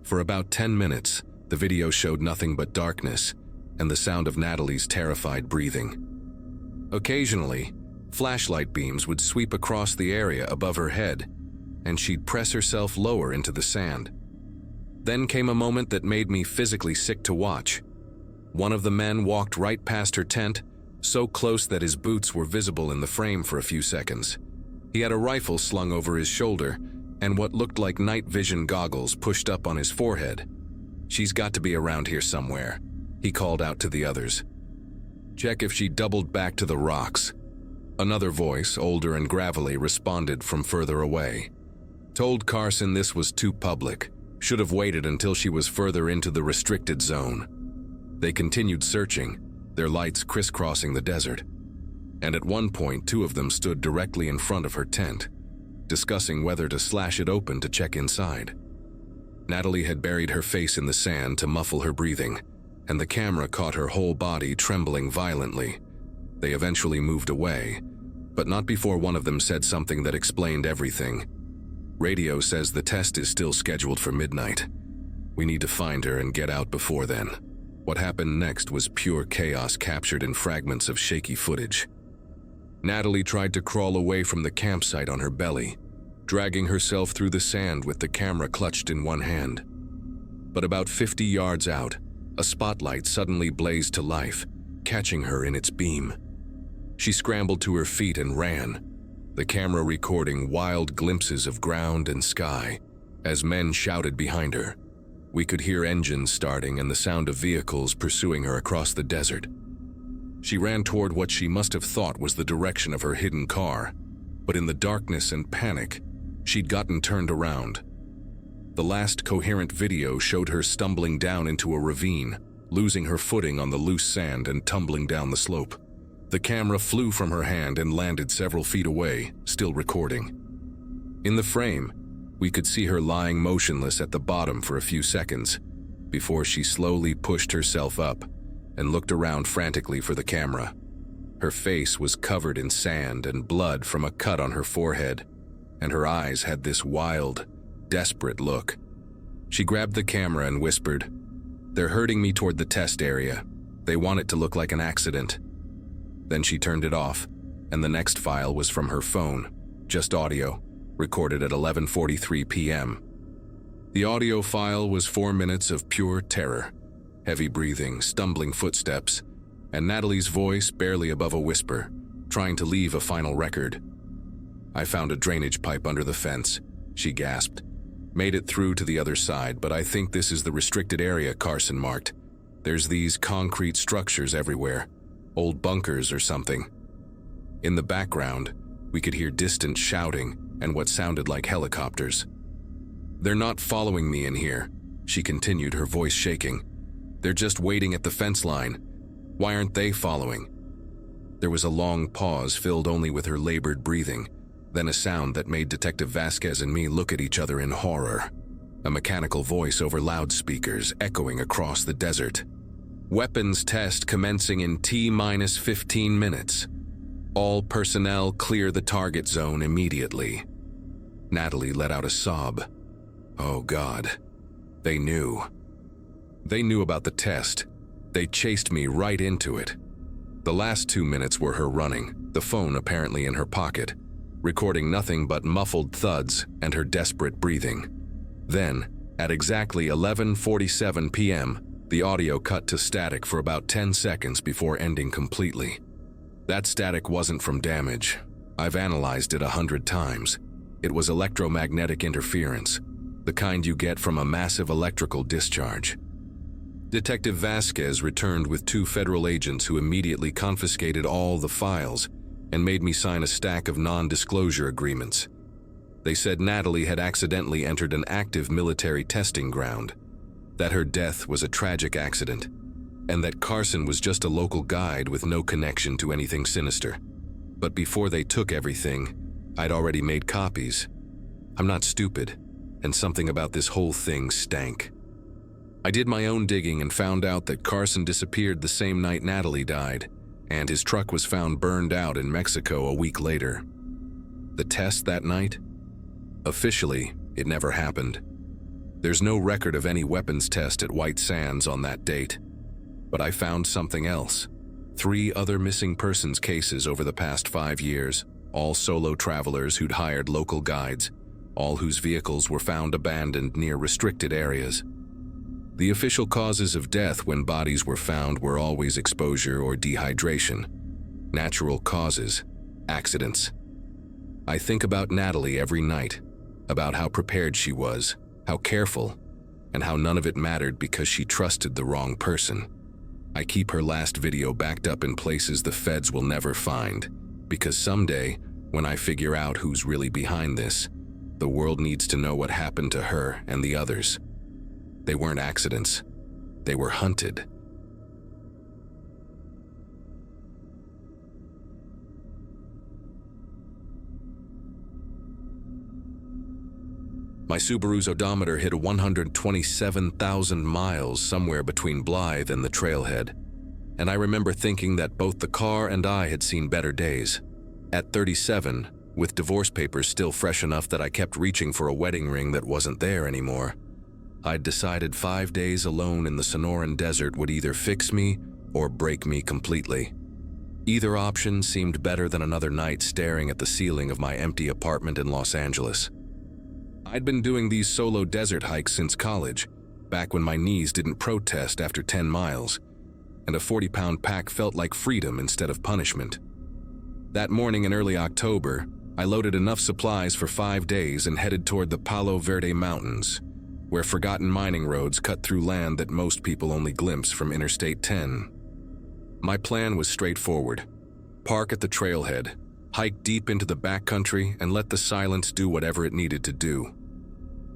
For about 10 minutes, the video showed nothing but darkness and the sound of Natalie's terrified breathing. Occasionally, flashlight beams would sweep across the area above her head, and she'd press herself lower into the sand. Then came a moment that made me physically sick to watch. One of the men walked right past her tent, so close that his boots were visible in the frame for a few seconds. He had a rifle slung over his shoulder and what looked like night vision goggles pushed up on his forehead. "She's got to be around here somewhere," he called out to the others. "Check if she doubled back to the rocks." Another voice, older and gravelly, responded from further away. "Told Carson this was too public. Should have waited until she was further into the restricted zone." They continued searching, their lights crisscrossing the desert. And at one point, 2 of them stood directly in front of her tent, discussing whether to slash it open to check inside. Natalie had buried her face in the sand to muffle her breathing, and the camera caught her whole body trembling violently. They eventually moved away, but not before one of them said something that explained everything. "Radio says the test is still scheduled for midnight. We need to find her and get out before then." What happened next was pure chaos captured in fragments of shaky footage. Natalie tried to crawl away from the campsite on her belly, dragging herself through the sand with the camera clutched in one hand. But about 50 yards out, a spotlight suddenly blazed to life, catching her in its beam. She scrambled to her feet and ran, the camera recording wild glimpses of ground and sky as men shouted behind her. We could hear engines starting and the sound of vehicles pursuing her across the desert. She ran toward what she must have thought was the direction of her hidden car, but in the darkness and panic, she'd gotten turned around. The last coherent video showed her stumbling down into a ravine, losing her footing on the loose sand and tumbling down the slope. The camera flew from her hand and landed several feet away, still recording. In the frame, we could see her lying motionless at the bottom for a few seconds, before she slowly pushed herself up and looked around frantically for the camera. Her face was covered in sand and blood from a cut on her forehead, and her eyes had this wild, desperate look. She grabbed the camera and whispered, "They're herding me toward the test area. They want it to look like an accident." Then she turned it off, and the next file was from her phone, just audio, recorded at 11:43 p.m. The audio file was 4 minutes of pure terror, heavy breathing, stumbling footsteps, and Natalie's voice barely above a whisper, trying to leave a final record. "I found a drainage pipe under the fence," she gasped. "Made it through to the other side, but I think this is the restricted area Carson marked. There's these concrete structures everywhere, old bunkers or something." In the background, we could hear distant shouting and what sounded like helicopters. "They're not following me in here," she continued, her voice shaking. "They're just waiting at the fence line. Why aren't they following?" There was a long pause filled only with her labored breathing, then a sound that made Detective Vasquez and me look at each other in horror. A mechanical voice over loudspeakers echoing across the desert. "Weapons test commencing in T-15 minutes. All personnel clear the target zone immediately." Natalie let out a sob. Oh God, they knew. They knew about the test. They chased me right into it. The last 2 minutes were her running, the phone apparently in her pocket, recording nothing but muffled thuds and her desperate breathing. Then, at exactly 11:47 p.m., The audio cut to static for about 10 seconds before ending completely. That static wasn't from damage. I've analyzed it 100 times. It was electromagnetic interference, the kind you get from a massive electrical discharge. Detective Vasquez returned with 2 federal agents who immediately confiscated all the files and made me sign a stack of non-disclosure agreements. They said Natalie had accidentally entered an active military testing ground, that her death was a tragic accident, and that Carson was just a local guide with no connection to anything sinister. But before they took everything, I'd already made copies. I'm not stupid, and something about this whole thing stank. I did my own digging and found out that Carson disappeared the same night Natalie died, and his truck was found burned out in Mexico a week later. The test that night? Officially, it never happened. There's no record of any weapons test at White Sands on that date. But I found something else. 3 other missing persons cases over the past 5 years, all solo travelers who'd hired local guides, all whose vehicles were found abandoned near restricted areas. The official causes of death when bodies were found were always exposure or dehydration. Natural causes, accidents. I think about Natalie every night, about how prepared she was, how careful, and how none of it mattered because she trusted the wrong person. I keep her last video backed up in places the feds will never find, because someday, when I figure out who's really behind this, the world needs to know what happened to her and the others. They weren't accidents. They were hunted. My Subaru's odometer hit 127,000 miles somewhere between Blythe and the trailhead, and I remember thinking that both the car and I had seen better days. At 37, with divorce papers still fresh enough that I kept reaching for a wedding ring that wasn't there anymore, I'd decided 5 days alone in the Sonoran Desert would either fix me or break me completely. Either option seemed better than another night staring at the ceiling of my empty apartment in Los Angeles. I'd been doing these solo desert hikes since college, back when my knees didn't protest after 10 miles, and a 40-pound pack felt like freedom instead of punishment. That morning in early October, I loaded enough supplies for 5 days and headed toward the Palo Verde Mountains, where forgotten mining roads cut through land that most people only glimpse from Interstate 10. My plan was straightforward. Park at the trailhead, hike deep into the backcountry, and let the silence do whatever it needed to do.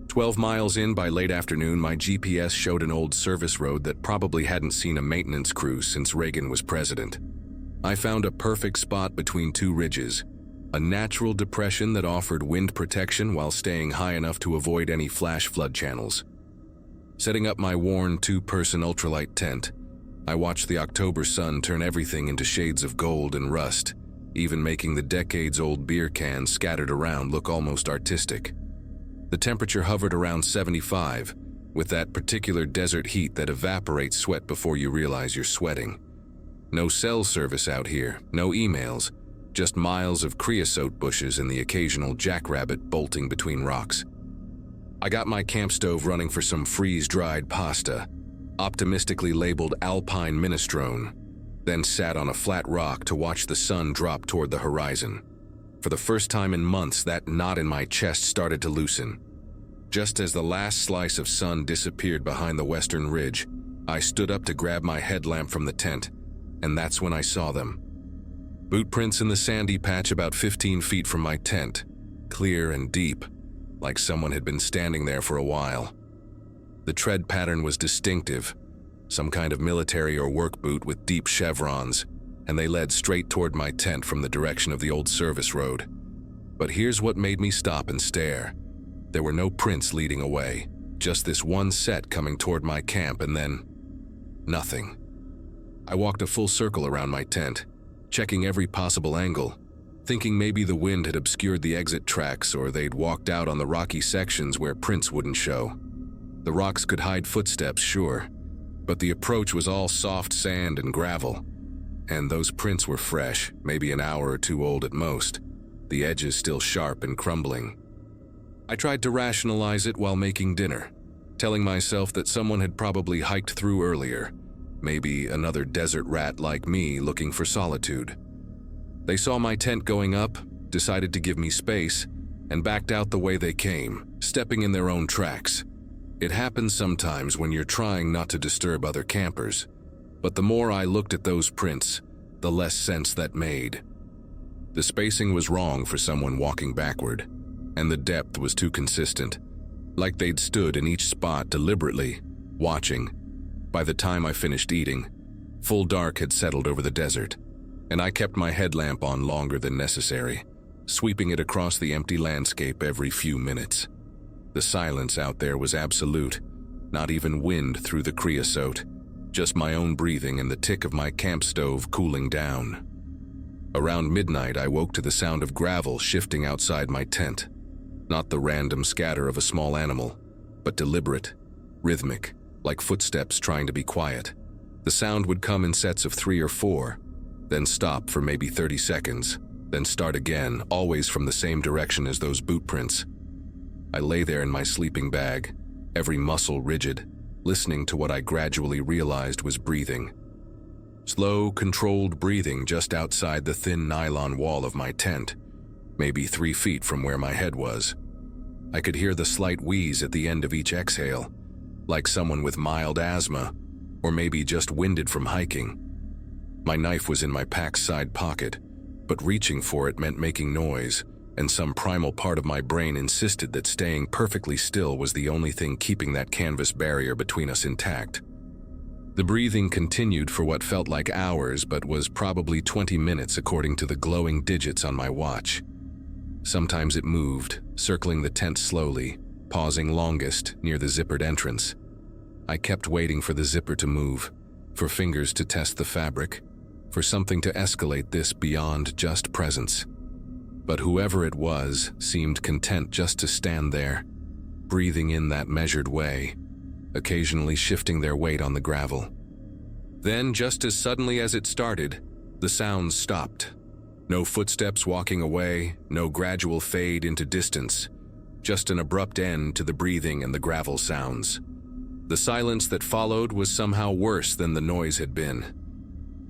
12 miles in by late afternoon, my GPS showed an old service road that probably hadn't seen a maintenance crew since Reagan was president. I found a perfect spot between 2 ridges, a natural depression that offered wind protection while staying high enough to avoid any flash flood channels. Setting up my worn 2-person ultralight tent, I watched the October sun turn everything into shades of gold and rust, even making the decades-old beer cans scattered around look almost artistic. The temperature hovered around 75, with that particular desert heat that evaporates sweat before you realize you're sweating. No cell service out here, no emails, just miles of creosote bushes and the occasional jackrabbit bolting between rocks. I got my camp stove running for some freeze-dried pasta, optimistically labeled Alpine Minestrone, then sat on a flat rock to watch the sun drop toward the horizon. For the first time in months, that knot in my chest started to loosen. Just as the last slice of sun disappeared behind the western ridge, I stood up to grab my headlamp from the tent, and that's when I saw them. Boot prints in the sandy patch about 15 feet from my tent, clear and deep, like someone had been standing there for a while. The tread pattern was distinctive, some kind of military or work boot with deep chevrons, and they led straight toward my tent from the direction of the old service road. But here's what made me stop and stare. There were no prints leading away, just this one set coming toward my camp, and then nothing. I walked a full circle around my tent, checking every possible angle, thinking maybe the wind had obscured the exit tracks or they'd walked out on the rocky sections where prints wouldn't show. The rocks could hide footsteps, sure, but the approach was all soft sand and gravel. And those prints were fresh, maybe an hour or 2 old at most, the edges still sharp and crumbling. I tried to rationalize it while making dinner. telling myself that someone had probably hiked through earlier, maybe another desert rat like me looking for solitude. They saw my tent going up, decided to give me space, and backed out the way they came, stepping in their own tracks. It happens sometimes when you're trying not to disturb other campers, but the more I looked at those prints, the less sense that made. The spacing was wrong for someone walking backward, and the depth was too consistent, like they'd stood in each spot deliberately, watching. By the time I finished eating, full dark had settled over the desert, and I kept my headlamp on longer than necessary, sweeping it across the empty landscape every few minutes. The silence out there was absolute, not even wind through the creosote, just my own breathing and the tick of my camp stove cooling down. Around midnight, I woke to the sound of gravel shifting outside my tent. Not the random scatter of a small animal, but deliberate, rhythmic, like footsteps trying to be quiet. The sound would come in sets of 3 or 4, then stop for maybe 30 seconds, then start again, always from the same direction as those boot prints. I lay there in my sleeping bag, every muscle rigid, listening to what I gradually realized was breathing. Slow, controlled breathing just outside the thin nylon wall of my tent, maybe 3 feet from where my head was. I could hear the slight wheeze at the end of each exhale, like someone with mild asthma, or maybe just winded from hiking. My knife was in my pack's side pocket, but reaching for it meant making noise, and some primal part of my brain insisted that staying perfectly still was the only thing keeping that canvas barrier between us intact. The breathing continued for what felt like hours, but was probably 20 minutes according to the glowing digits on my watch. Sometimes it moved, circling the tent slowly, pausing longest near the zippered entrance. I kept waiting for the zipper to move, for fingers to test the fabric, for something to escalate this beyond just presence. But whoever it was seemed content just to stand there, breathing in that measured way, occasionally shifting their weight on the gravel. Then, just as suddenly as it started, the sounds stopped. No footsteps walking away, no gradual fade into distance, just an abrupt end to the breathing and the gravel sounds. The silence that followed was somehow worse than the noise had been.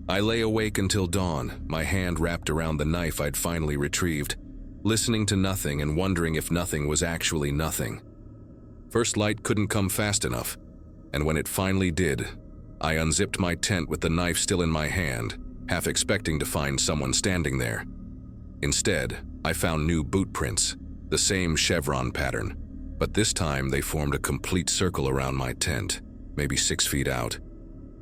I lay awake until dawn, my hand wrapped around the knife I'd finally retrieved, listening to nothing and wondering if nothing was actually nothing. First light couldn't come fast enough, and when it finally did, I unzipped my tent with the knife still in my hand, half expecting to find someone standing there. Instead, I found new boot prints, the same chevron pattern, but this time they formed a complete circle around my tent, maybe 6 feet out.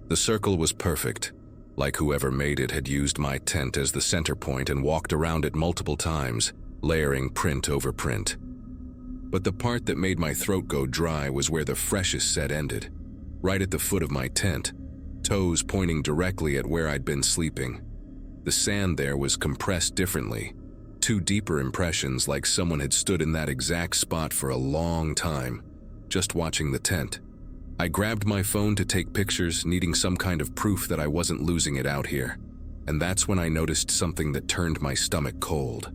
The circle was perfect, like whoever made it had used my tent as the center point and walked around it multiple times, layering print over print. But the part that made my throat go dry was where the freshest set ended, right at the foot of my tent, toes pointing directly at where I'd been sleeping. The sand there was compressed differently, 2 deeper impressions like someone had stood in that exact spot for a long time, just watching the tent. I grabbed my phone to take pictures, needing some kind of proof that I wasn't losing it out here, and that's when I noticed something that turned my stomach cold.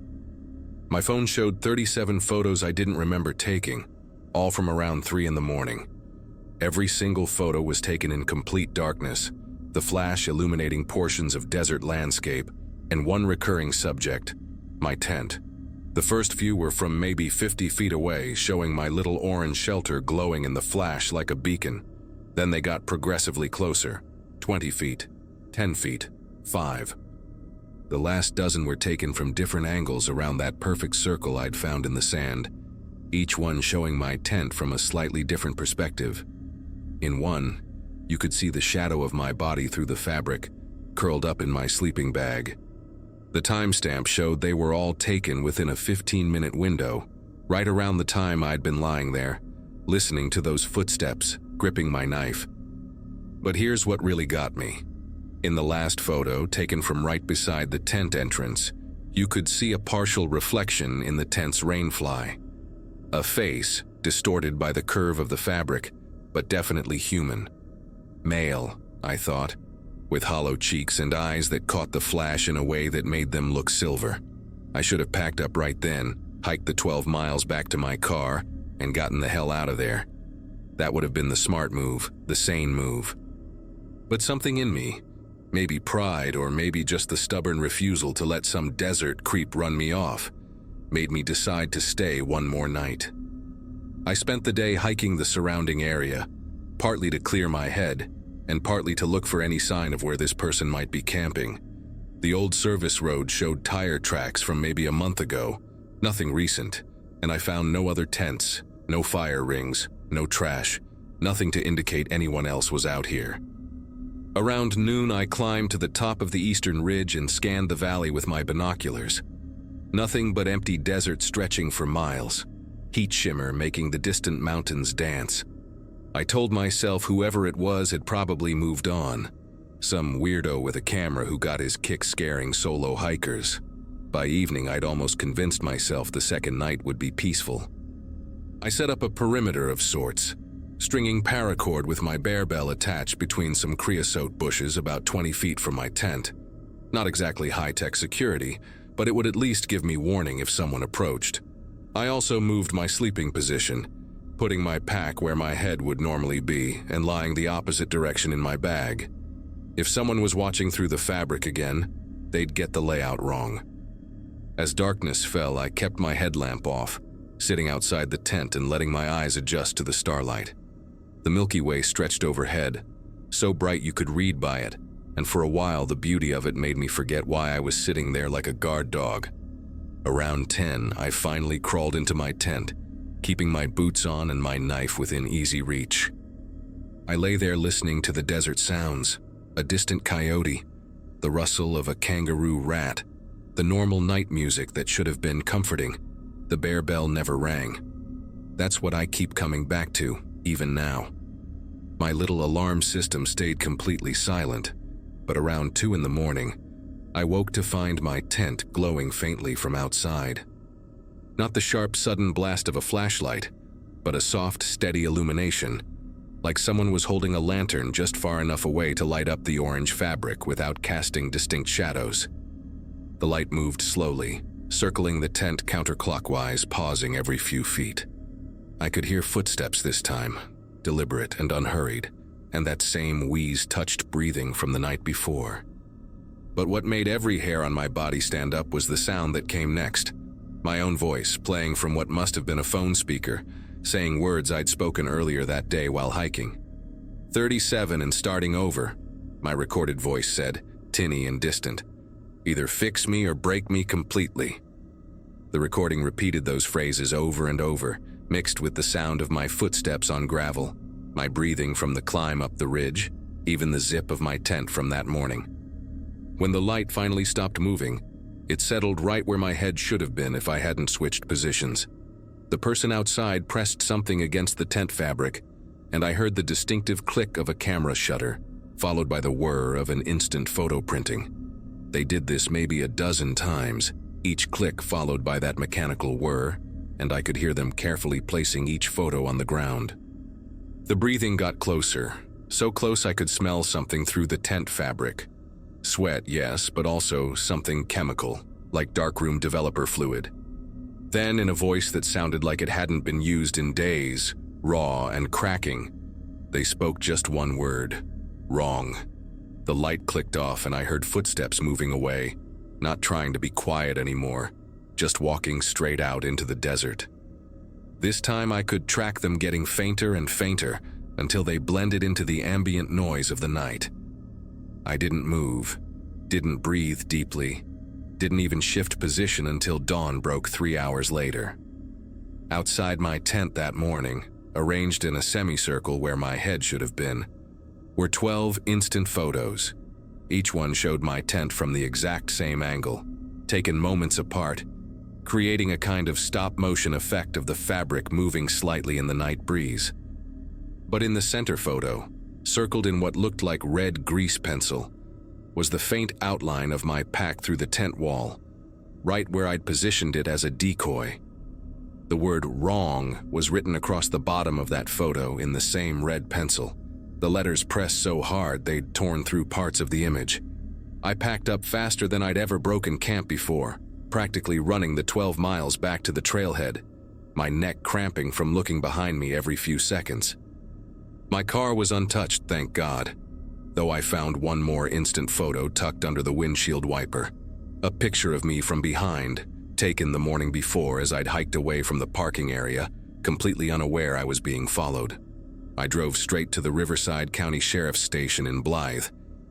My phone showed 37 photos I didn't remember taking, all from around 3 in the morning. Every single photo was taken in complete darkness, the flash illuminating portions of desert landscape, and one recurring subject, my tent. The first few were from maybe 50 feet away, showing my little orange shelter glowing in the flash like a beacon. Then they got progressively closer, 20 feet, 10 feet, 5. The last dozen were taken from different angles around that perfect circle I'd found in the sand, each one showing my tent from a slightly different perspective. In one, you could see the shadow of my body through the fabric, curled up in my sleeping bag. The timestamp showed they were all taken within a 15-minute window, right around the time I'd been lying there, listening to those footsteps, gripping my knife. But here's what really got me. In the last photo, taken from right beside the tent entrance, you could see a partial reflection in the tent's rainfly. A face, distorted by the curve of the fabric, but definitely human. Male, I thought, with hollow cheeks and eyes that caught the flash in a way that made them look silver. I should have packed up right then, hiked the 12 miles back to my car, and gotten the hell out of there. That would have been the smart move, the sane move. But something in me, maybe pride or maybe just the stubborn refusal to let some desert creep run me off, made me decide to stay one more night. I spent the day hiking the surrounding area, partly to clear my head, and partly to look for any sign of where this person might be camping. The old service road showed tire tracks from maybe a month ago, nothing recent, and I found no other tents, no fire rings, no trash, nothing to indicate anyone else was out here. Around noon, I climbed to the top of the eastern ridge and scanned the valley with my binoculars. Nothing but empty desert stretching for miles, heat shimmer making the distant mountains dance. I told myself whoever it was had probably moved on, some weirdo with a camera who got his kick scaring solo hikers. By evening, I'd almost convinced myself the second night would be peaceful. I set up a perimeter of sorts, stringing paracord with my bear bell attached between some creosote bushes about 20 feet from my tent. Not exactly high-tech security, but it would at least give me warning if someone approached. I also moved my sleeping position, putting my pack where my head would normally be and lying the opposite direction in my bag. If someone was watching through the fabric again, they'd get the layout wrong. As darkness fell, I kept my headlamp off, sitting outside the tent and letting my eyes adjust to the starlight. The Milky Way stretched overhead, so bright you could read by it, and for a while the beauty of it made me forget why I was sitting there like a guard dog. Around 10, I finally crawled into my tent, keeping my boots on and my knife within easy reach. I lay there listening to the desert sounds, a distant coyote, the rustle of a kangaroo rat, the normal night music that should have been comforting. The bear bell never rang. That's what I keep coming back to, even now. My little alarm system stayed completely silent, but around 2 in the morning, I woke to find my tent glowing faintly from outside. Not the sharp, sudden blast of a flashlight, but a soft, steady illumination, like someone was holding a lantern just far enough away to light up the orange fabric without casting distinct shadows. The light moved slowly, circling the tent counterclockwise, pausing every few feet. I could hear footsteps this time, deliberate and unhurried, and that same wheeze-touched breathing from the night before. But what made every hair on my body stand up was the sound that came next. My own voice, playing from what must have been a phone speaker, saying words I'd spoken earlier that day while hiking. 37 and starting over, my recorded voice said, tinny and distant. Either fix me or break me completely. The recording repeated those phrases over and over, mixed with the sound of my footsteps on gravel, my breathing from the climb up the ridge, even the zip of my tent from that morning. When the light finally stopped moving, it settled right where my head should have been if I hadn't switched positions. The person outside pressed something against the tent fabric, and I heard the distinctive click of a camera shutter, followed by the whir of an instant photo printing. They did this maybe a dozen times, each click followed by that mechanical whir, and I could hear them carefully placing each photo on the ground. The breathing got closer, so close I could smell something through the tent fabric. Sweat, yes, but also something chemical, like darkroom developer fluid. Then, in a voice that sounded like it hadn't been used in days, raw and cracking, they spoke just one word: wrong. The light clicked off and I heard footsteps moving away, not trying to be quiet anymore, just walking straight out into the desert. This time I could track them getting fainter and fainter until they blended into the ambient noise of the night. I didn't move, didn't breathe deeply, didn't even shift position until dawn broke 3 hours later. Outside my tent that morning, arranged in a semicircle where my head should have been, were 12 instant photos. Each one showed my tent from the exact same angle, taken moments apart, creating a kind of stop-motion effect of the fabric moving slightly in the night breeze. But in the center photo, circled in what looked like red grease pencil, was the faint outline of my pack through the tent wall, right where I'd positioned it as a decoy. The word "wrong" was written across the bottom of that photo in the same red pencil, the letters pressed so hard they'd torn through parts of the image. I packed up faster than I'd ever broken camp before, practically running the 12 miles back to the trailhead, my neck cramping from looking behind me every few seconds. My car was untouched, thank God, though I found one more instant photo tucked under the windshield wiper. A picture of me from behind, taken the morning before as I'd hiked away from the parking area, completely unaware I was being followed. I drove straight to the Riverside County Sheriff's Station in Blythe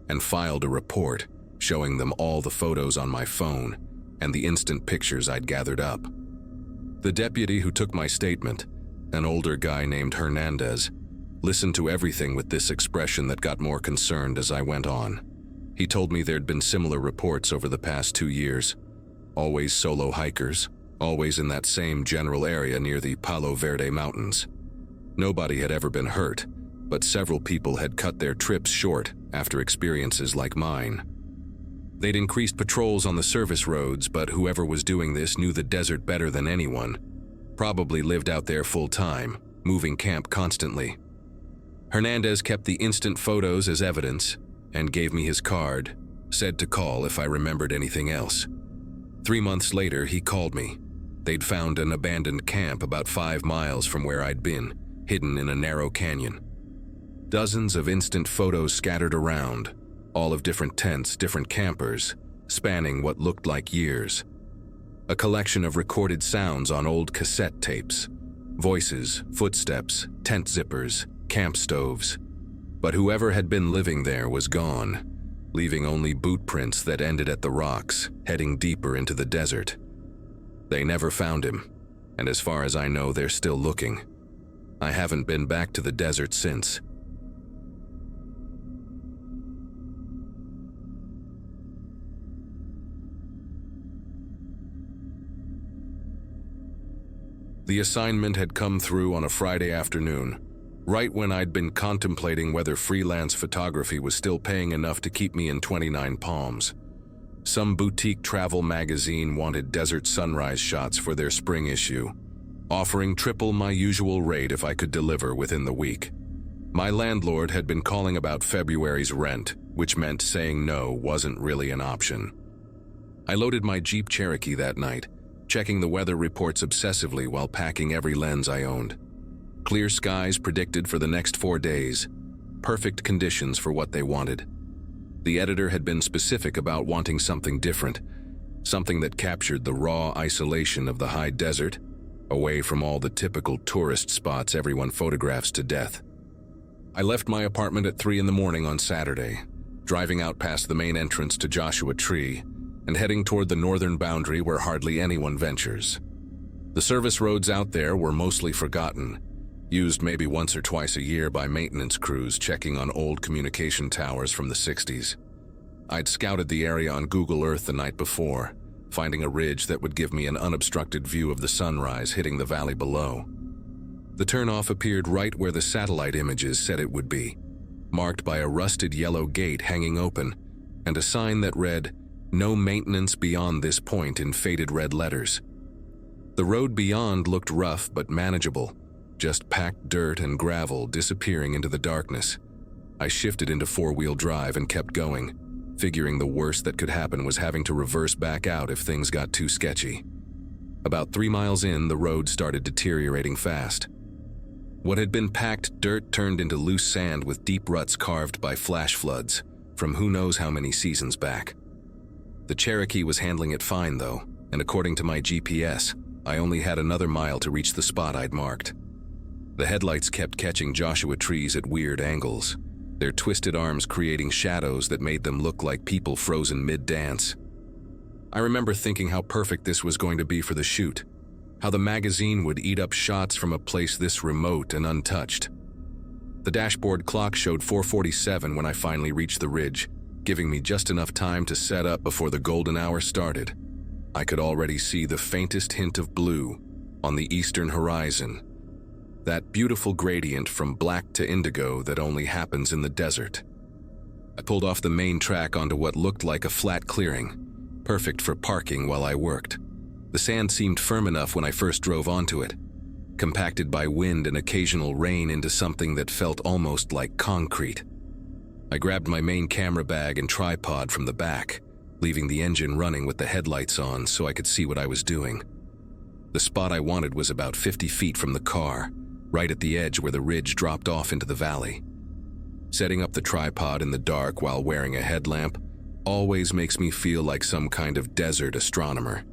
and filed a report showing them all the photos on my phone and the instant pictures I'd gathered up. The deputy who took my statement, an older guy named Hernandez, listened to everything with this expression that got more concerned as I went on. He told me there'd been similar reports over the past 2 years. Always solo hikers, always in that same general area near the Palo Verde Mountains. Nobody had ever been hurt, but several people had cut their trips short after experiences like mine. They'd increased patrols on the service roads, but whoever was doing this knew the desert better than anyone. Probably lived out there full time, moving camp constantly. Hernandez kept the instant photos as evidence and gave me his card, said to call if I remembered anything else. 3 months later, he called me. They'd found an abandoned camp about 5 miles from where I'd been, hidden in a narrow canyon. Dozens of instant photos scattered around, all of different tents, different campers, spanning what looked like years. A collection of recorded sounds on old cassette tapes. Voices, footsteps, tent zippers, camp stoves. But whoever had been living there was gone, leaving only boot prints that ended at the rocks, heading deeper into the desert. They never found him, and as far as I know, they're still looking. I haven't been back to the desert since. The assignment had come through on a Friday afternoon, right when I'd been contemplating whether freelance photography was still paying enough to keep me in 29 Palms. Some boutique travel magazine wanted desert sunrise shots for their spring issue, offering triple my usual rate if I could deliver within the week. My landlord had been calling about February's rent, which meant saying no wasn't really an option. I loaded my Jeep Cherokee that night, checking the weather reports obsessively while packing every lens I owned. Clear skies predicted for the next 4 days. Perfect conditions for what they wanted. The editor had been specific about wanting something different, something that captured the raw isolation of the high desert, away from all the typical tourist spots everyone photographs to death. I left my apartment at 3 in the morning on Saturday, driving out past the main entrance to Joshua Tree, and heading toward the northern boundary where hardly anyone ventures. The service roads out there were mostly forgotten, used maybe once or twice a year by maintenance crews checking on old communication towers from the 60s. I'd scouted the area on Google Earth the night before, finding a ridge that would give me an unobstructed view of the sunrise hitting the valley below. The turnoff appeared right where the satellite images said it would be, marked by a rusted yellow gate hanging open and a sign that read, "No maintenance beyond this point" in faded red letters. The road beyond looked rough but manageable, just packed dirt and gravel disappearing into the darkness. I shifted into 4-wheel drive and kept going, figuring the worst that could happen was having to reverse back out if things got too sketchy. About 3 miles in, the road started deteriorating fast. What had been packed dirt turned into loose sand with deep ruts carved by flash floods from who knows how many seasons back. The Cherokee was handling it fine though, and according to my GPS, I only had another mile to reach the spot I'd marked. The headlights kept catching Joshua trees at weird angles, their twisted arms creating shadows that made them look like people frozen mid-dance. I remember thinking how perfect this was going to be for the shoot, how the magazine would eat up shots from a place this remote and untouched. The dashboard clock showed 4:47 when I finally reached the ridge, giving me just enough time to set up before the golden hour started. I could already see the faintest hint of blue on the eastern horizon, that beautiful gradient from black to indigo that only happens in the desert. I pulled off the main track onto what looked like a flat clearing, perfect for parking while I worked. The sand seemed firm enough when I first drove onto it, compacted by wind and occasional rain into something that felt almost like concrete. I grabbed my main camera bag and tripod from the back, leaving the engine running with the headlights on so I could see what I was doing. The spot I wanted was about 50 feet from the car, right at the edge where the ridge dropped off into the valley. Setting up the tripod in the dark while wearing a headlamp always makes me feel like some kind of desert astronomer,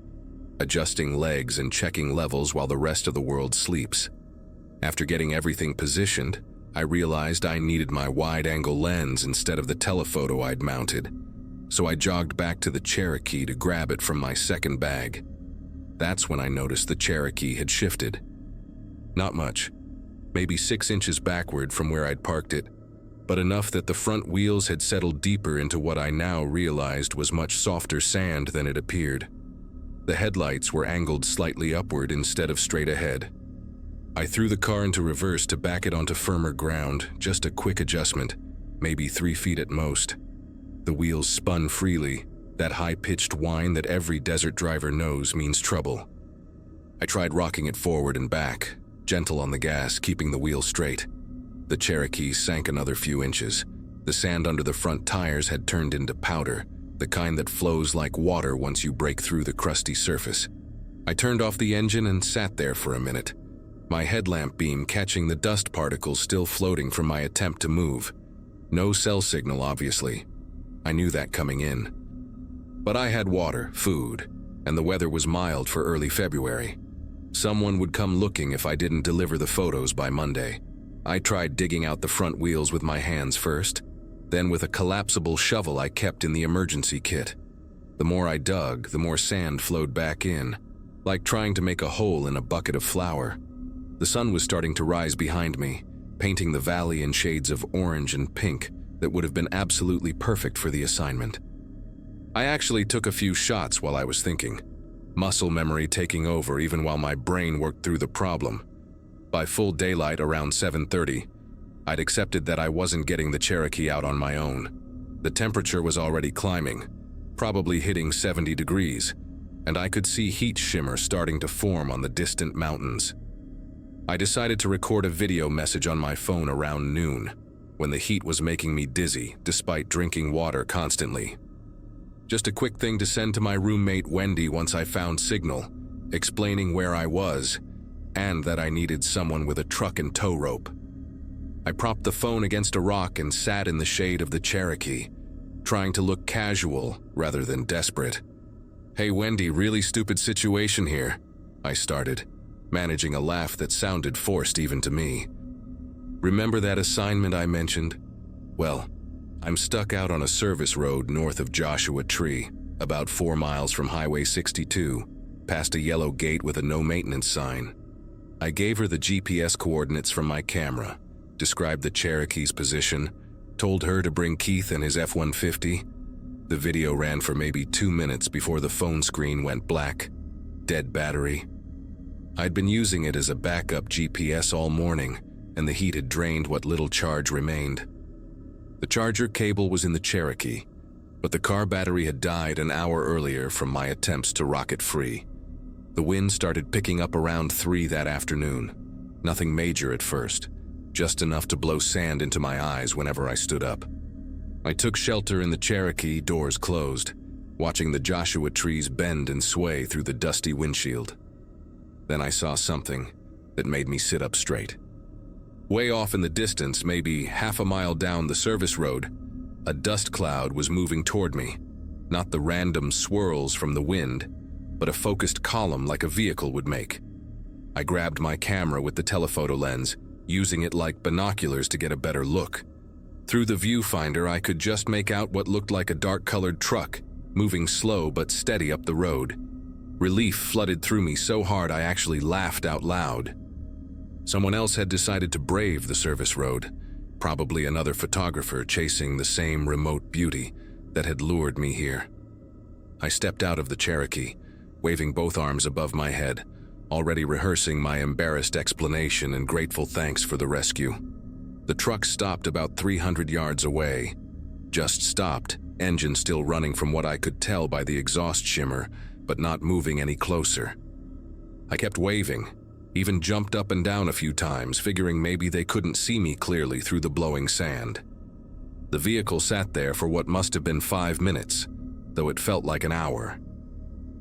adjusting legs and checking levels while the rest of the world sleeps. After getting everything positioned, I realized I needed my wide-angle lens instead of the telephoto I'd mounted, so I jogged back to the Cherokee to grab it from my second bag. That's when I noticed the Cherokee had shifted. Not much, maybe 6 inches backward from where I'd parked it, but enough that the front wheels had settled deeper into what I now realized was much softer sand than it appeared. The headlights were angled slightly upward instead of straight ahead. I threw the car into reverse to back it onto firmer ground, just a quick adjustment, maybe 3 feet at most. The wheels spun freely, that high-pitched whine that every desert driver knows means trouble. I tried rocking it forward and back, gentle on the gas, keeping the wheel straight. The Cherokee sank another few inches. The sand under the front tires had turned into powder, the kind that flows like water once you break through the crusty surface. I turned off the engine and sat there for a minute, my headlamp beam catching the dust particles still floating from my attempt to move. No cell signal, obviously. I knew that coming in. But I had water, food, and the weather was mild for early February. Someone would come looking if I didn't deliver the photos by Monday. I tried digging out the front wheels with my hands first, then with a collapsible shovel I kept in the emergency kit. The more I dug, the more sand flowed back in, like trying to make a hole in a bucket of flour. The sun was starting to rise behind me, painting the valley in shades of orange and pink that would have been absolutely perfect for the assignment. I actually took a few shots while I was thinking, muscle memory taking over even while my brain worked through the problem. By full daylight around 7:30, I'd accepted that I wasn't getting the Cherokee out on my own. The temperature was already climbing, probably hitting 70 degrees, and I could see heat shimmer starting to form on the distant mountains. I decided to record a video message on my phone around noon, when the heat was making me dizzy despite drinking water constantly. Just a quick thing to send to my roommate Wendy once I found signal, explaining where I was, and that I needed someone with a truck and tow rope. I propped the phone against a rock and sat in the shade of the Cherokee, trying to look casual rather than desperate. "Hey Wendy, really stupid situation here," I started, managing a laugh that sounded forced even to me. "Remember that assignment I mentioned? Well, I'm stuck out on a service road north of Joshua Tree, about 4 miles from Highway 62, past a yellow gate with a no-maintenance sign. I gave her the GPS coordinates from my camera, described the Cherokee's position, told her to bring Keith and his F-150. The video ran for maybe 2 minutes before the phone screen went black. Dead battery. I'd been using it as a backup GPS all morning, and the heat had drained what little charge remained. The charger cable was in the Cherokee, but the car battery had died an hour earlier from my attempts to rock it free. The wind started picking up around 3 that afternoon. Nothing major at first, just enough to blow sand into my eyes whenever I stood up. I took shelter in the Cherokee, doors closed, watching the Joshua trees bend and sway through the dusty windshield. Then I saw something that made me sit up straight. Way off in the distance, maybe half a mile down the service road, a dust cloud was moving toward me. Not the random swirls from the wind, but a focused column like a vehicle would make. I grabbed my camera with the telephoto lens, using it like binoculars to get a better look. Through the viewfinder, I could just make out what looked like a dark-colored truck, moving slow but steady up the road. Relief flooded through me so hard I actually laughed out loud. Someone else had decided to brave the service road, probably another photographer chasing the same remote beauty that had lured me here. I stepped out of the Cherokee, waving both arms above my head, already rehearsing my embarrassed explanation and grateful thanks for the rescue. The truck stopped about 300 yards away. Just stopped, engine still running from what I could tell by the exhaust shimmer, but not moving any closer. I kept waving, even jumped up and down a few times, figuring maybe they couldn't see me clearly through the blowing sand. The vehicle sat there for what must have been 5 minutes, though it felt like an hour.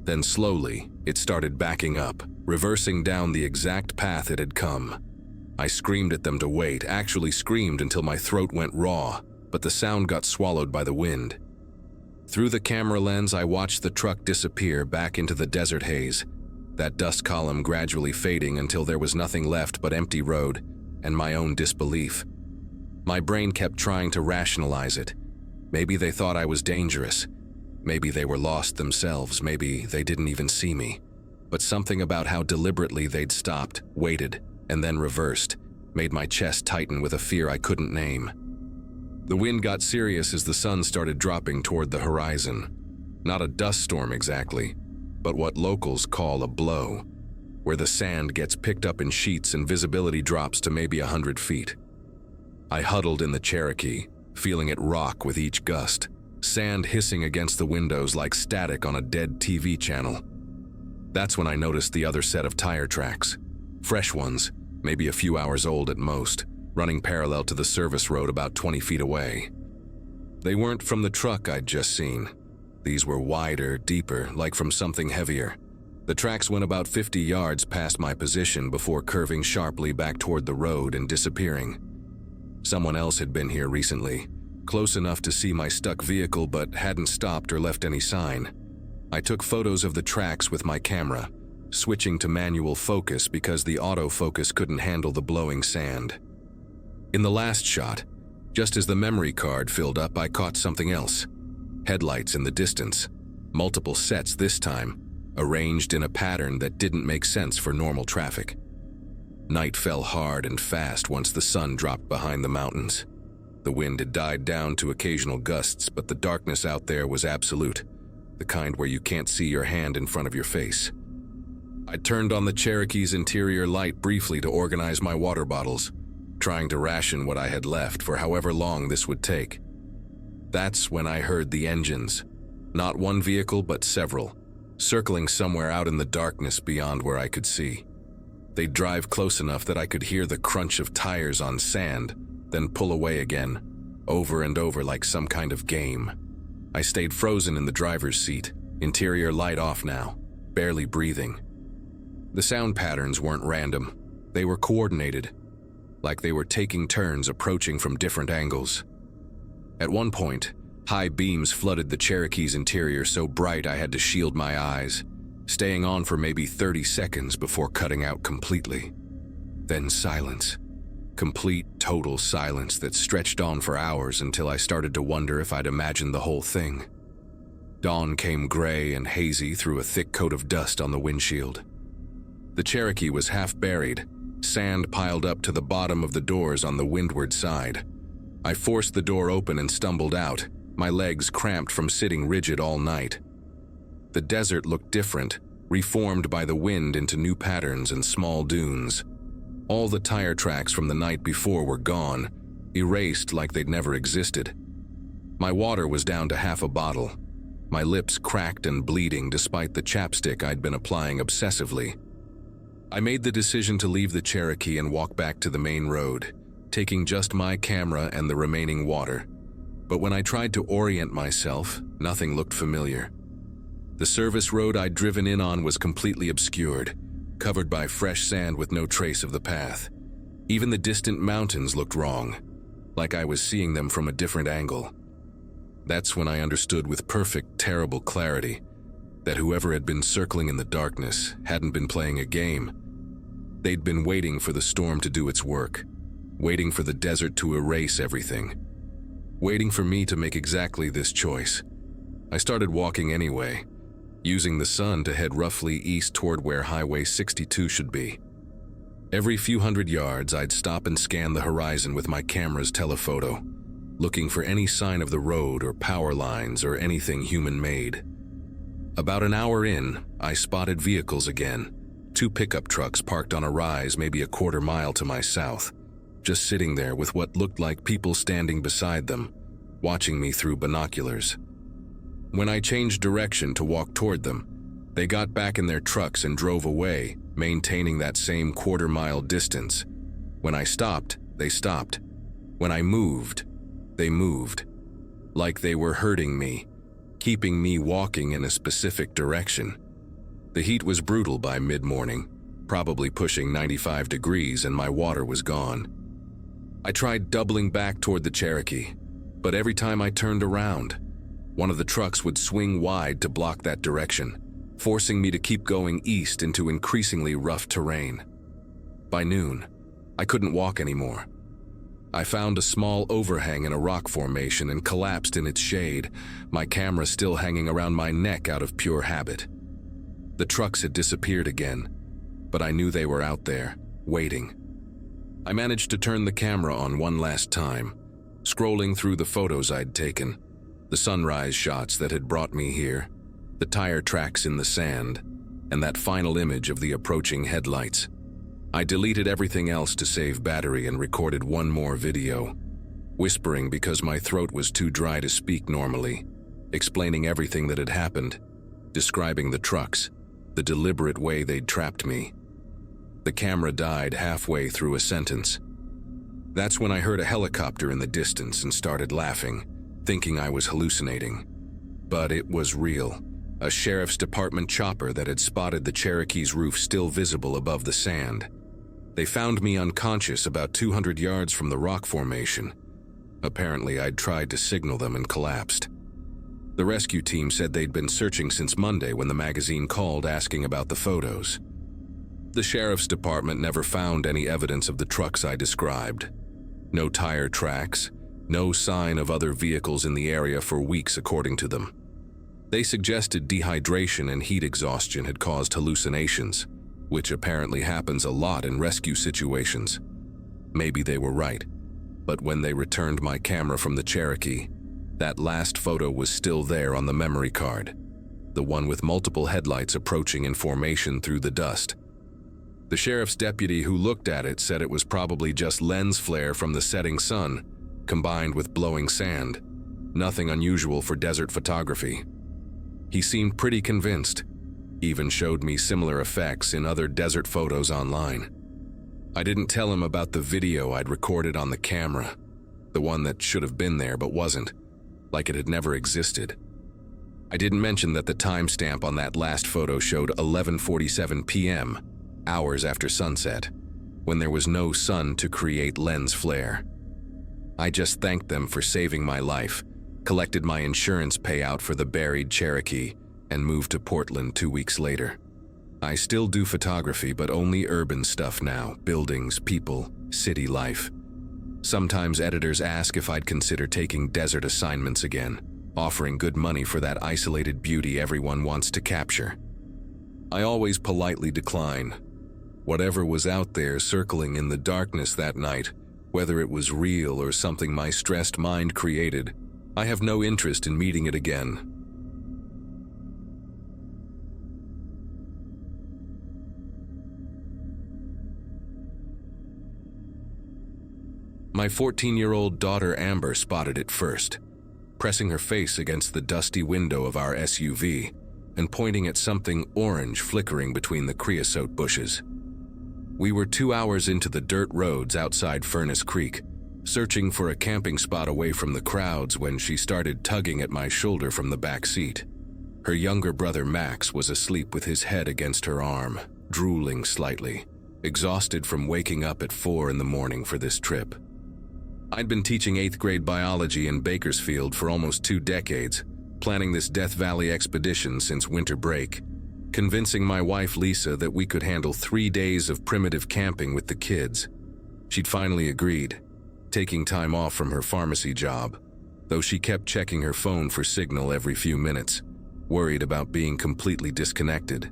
Then slowly, it started backing up, reversing down the exact path it had come. I screamed at them to wait, actually screamed until my throat went raw, but the sound got swallowed by the wind. Through the camera lens, I watched the truck disappear back into the desert haze, that dust column gradually fading until there was nothing left but empty road and my own disbelief. My brain kept trying to rationalize it. Maybe they thought I was dangerous. Maybe they were lost themselves. Maybe they didn't even see me. But something about how deliberately they'd stopped, waited, and then reversed made my chest tighten with a fear I couldn't name. The wind got serious as the sun started dropping toward the horizon. Not a dust storm exactly, but what locals call a blow, where the sand gets picked up in sheets and visibility drops to maybe 100 feet. I huddled in the Cherokee, feeling it rock with each gust, sand hissing against the windows like static on a dead TV channel. That's when I noticed the other set of tire tracks. Fresh ones, maybe a few hours old at most, running parallel to the service road about 20 feet away. They weren't from the truck I'd just seen. These were wider, deeper, like from something heavier. The tracks went about 50 yards past my position before curving sharply back toward the road and disappearing. Someone else had been here recently, close enough to see my stuck vehicle but hadn't stopped or left any sign. I took photos of the tracks with my camera, switching to manual focus because the autofocus couldn't handle the blowing sand. In the last shot, just as the memory card filled up, I caught something else. Headlights in the distance, multiple sets this time, arranged in a pattern that didn't make sense for normal traffic. Night fell hard and fast once the sun dropped behind the mountains. The wind had died down to occasional gusts, but the darkness out there was absolute, the kind where you can't see your hand in front of your face. I turned on the Cherokee's interior light briefly to organize my water bottles, trying to ration what I had left for however long this would take. That's when I heard the engines, not one vehicle but several, circling somewhere out in the darkness beyond where I could see. They'd drive close enough that I could hear the crunch of tires on sand, then pull away again, over and over like some kind of game. I stayed frozen in the driver's seat, interior light off now, barely breathing. The sound patterns weren't random. They were coordinated, like they were taking turns approaching from different angles. At one point, high beams flooded the Cherokee's interior so bright I had to shield my eyes, staying on for maybe 30 seconds before cutting out completely. Then silence. Complete, total silence that stretched on for hours until I started to wonder if I'd imagined the whole thing. Dawn came gray and hazy through a thick coat of dust on the windshield. The Cherokee was half buried, sand piled up to the bottom of the doors on the windward side. I forced the door open and stumbled out, my legs cramped from sitting rigid all night. The desert looked different, reformed by the wind into new patterns and small dunes. All the tire tracks from the night before were gone, erased like they'd never existed. My water was down to half a bottle, my lips cracked and bleeding despite the chapstick I'd been applying obsessively. I made the decision to leave the Cherokee and walk back to the main road, taking just my camera and the remaining water. But when I tried to orient myself, nothing looked familiar. The service road I'd driven in on was completely obscured, covered by fresh sand with no trace of the path. Even the distant mountains looked wrong, like I was seeing them from a different angle. That's when I understood with perfect, terrible clarity that whoever had been circling in the darkness hadn't been playing a game. They'd been waiting for the storm to do its work, waiting for the desert to erase everything, waiting for me to make exactly this choice. I started walking anyway, using the sun to head roughly east toward where Highway 62 should be. Every few hundred yards, I'd stop and scan the horizon with my camera's telephoto, looking for any sign of the road or power lines or anything human-made. About an hour in, I spotted vehicles again, 2 pickup trucks parked on a rise maybe a quarter mile to my south, just sitting there with what looked like people standing beside them, watching me through binoculars. When I changed direction to walk toward them, they got back in their trucks and drove away, maintaining that same quarter-mile distance. When I stopped, they stopped. When I moved, they moved. Like they were hurting me, keeping me walking in a specific direction. The heat was brutal by mid-morning, probably pushing 95 degrees, and my water was gone. I tried doubling back toward the Cherokee, but every time I turned around, one of the trucks would swing wide to block that direction, forcing me to keep going east into increasingly rough terrain. By noon, I couldn't walk anymore. I found a small overhang in a rock formation and collapsed in its shade, my camera still hanging around my neck out of pure habit. The trucks had disappeared again, but I knew they were out there, waiting. I managed to turn the camera on one last time, scrolling through the photos I'd taken, the sunrise shots that had brought me here, the tire tracks in the sand, and that final image of the approaching headlights. I deleted everything else to save battery and recorded one more video, whispering because my throat was too dry to speak normally, explaining everything that had happened, describing the trucks, the deliberate way they'd trapped me. The camera died halfway through a sentence. That's when I heard a helicopter in the distance and started laughing, thinking I was hallucinating. But it was real, a sheriff's department chopper that had spotted the Cherokee's roof still visible above the sand. They found me unconscious about 200 yards from the rock formation. Apparently, I'd tried to signal them and collapsed. The rescue team said they'd been searching since Monday when the magazine called asking about the photos. The sheriff's department never found any evidence of the trucks I described. No tire tracks, no sign of other vehicles in the area for weeks, according to them. They suggested dehydration and heat exhaustion had caused hallucinations, which apparently happens a lot in rescue situations. Maybe they were right, but when they returned my camera from the Cherokee, that last photo was still there on the memory card, the one with multiple headlights approaching in formation through the dust. The sheriff's deputy who looked at it said it was probably just lens flare from the setting sun, combined with blowing sand, nothing unusual for desert photography. He seemed pretty convinced, even showed me similar effects in other desert photos online. I didn't tell him about the video I'd recorded on the camera, the one that should have been there but wasn't, like it had never existed. I didn't mention that the timestamp on that last photo showed 11:47 p.m., hours after sunset, when there was no sun to create lens flare. I just thanked them for saving my life, collected my insurance payout for the buried Cherokee, and moved to Portland 2 weeks later. I still do photography, but only urban stuff now, buildings, people, city life. Sometimes editors ask if I'd consider taking desert assignments again, offering good money for that isolated beauty everyone wants to capture. I always politely decline. Whatever was out there circling in the darkness that night, whether it was real or something my stressed mind created, I have no interest in meeting it again. My 14-year-old daughter Amber spotted it first, pressing her face against the dusty window of our SUV and pointing at something orange flickering between the creosote bushes. We were 2 hours into the dirt roads outside Furnace Creek, searching for a camping spot away from the crowds when she started tugging at my shoulder from the back seat. Her younger brother Max was asleep with his head against her arm, drooling slightly, exhausted from waking up at 4 in the morning for this trip. I'd been teaching 8th grade biology in Bakersfield for almost 2 decades, planning this Death Valley expedition since winter break, convincing my wife Lisa that we could handle 3 days of primitive camping with the kids. She'd finally agreed, taking time off from her pharmacy job, though she kept checking her phone for signal every few minutes, worried about being completely disconnected.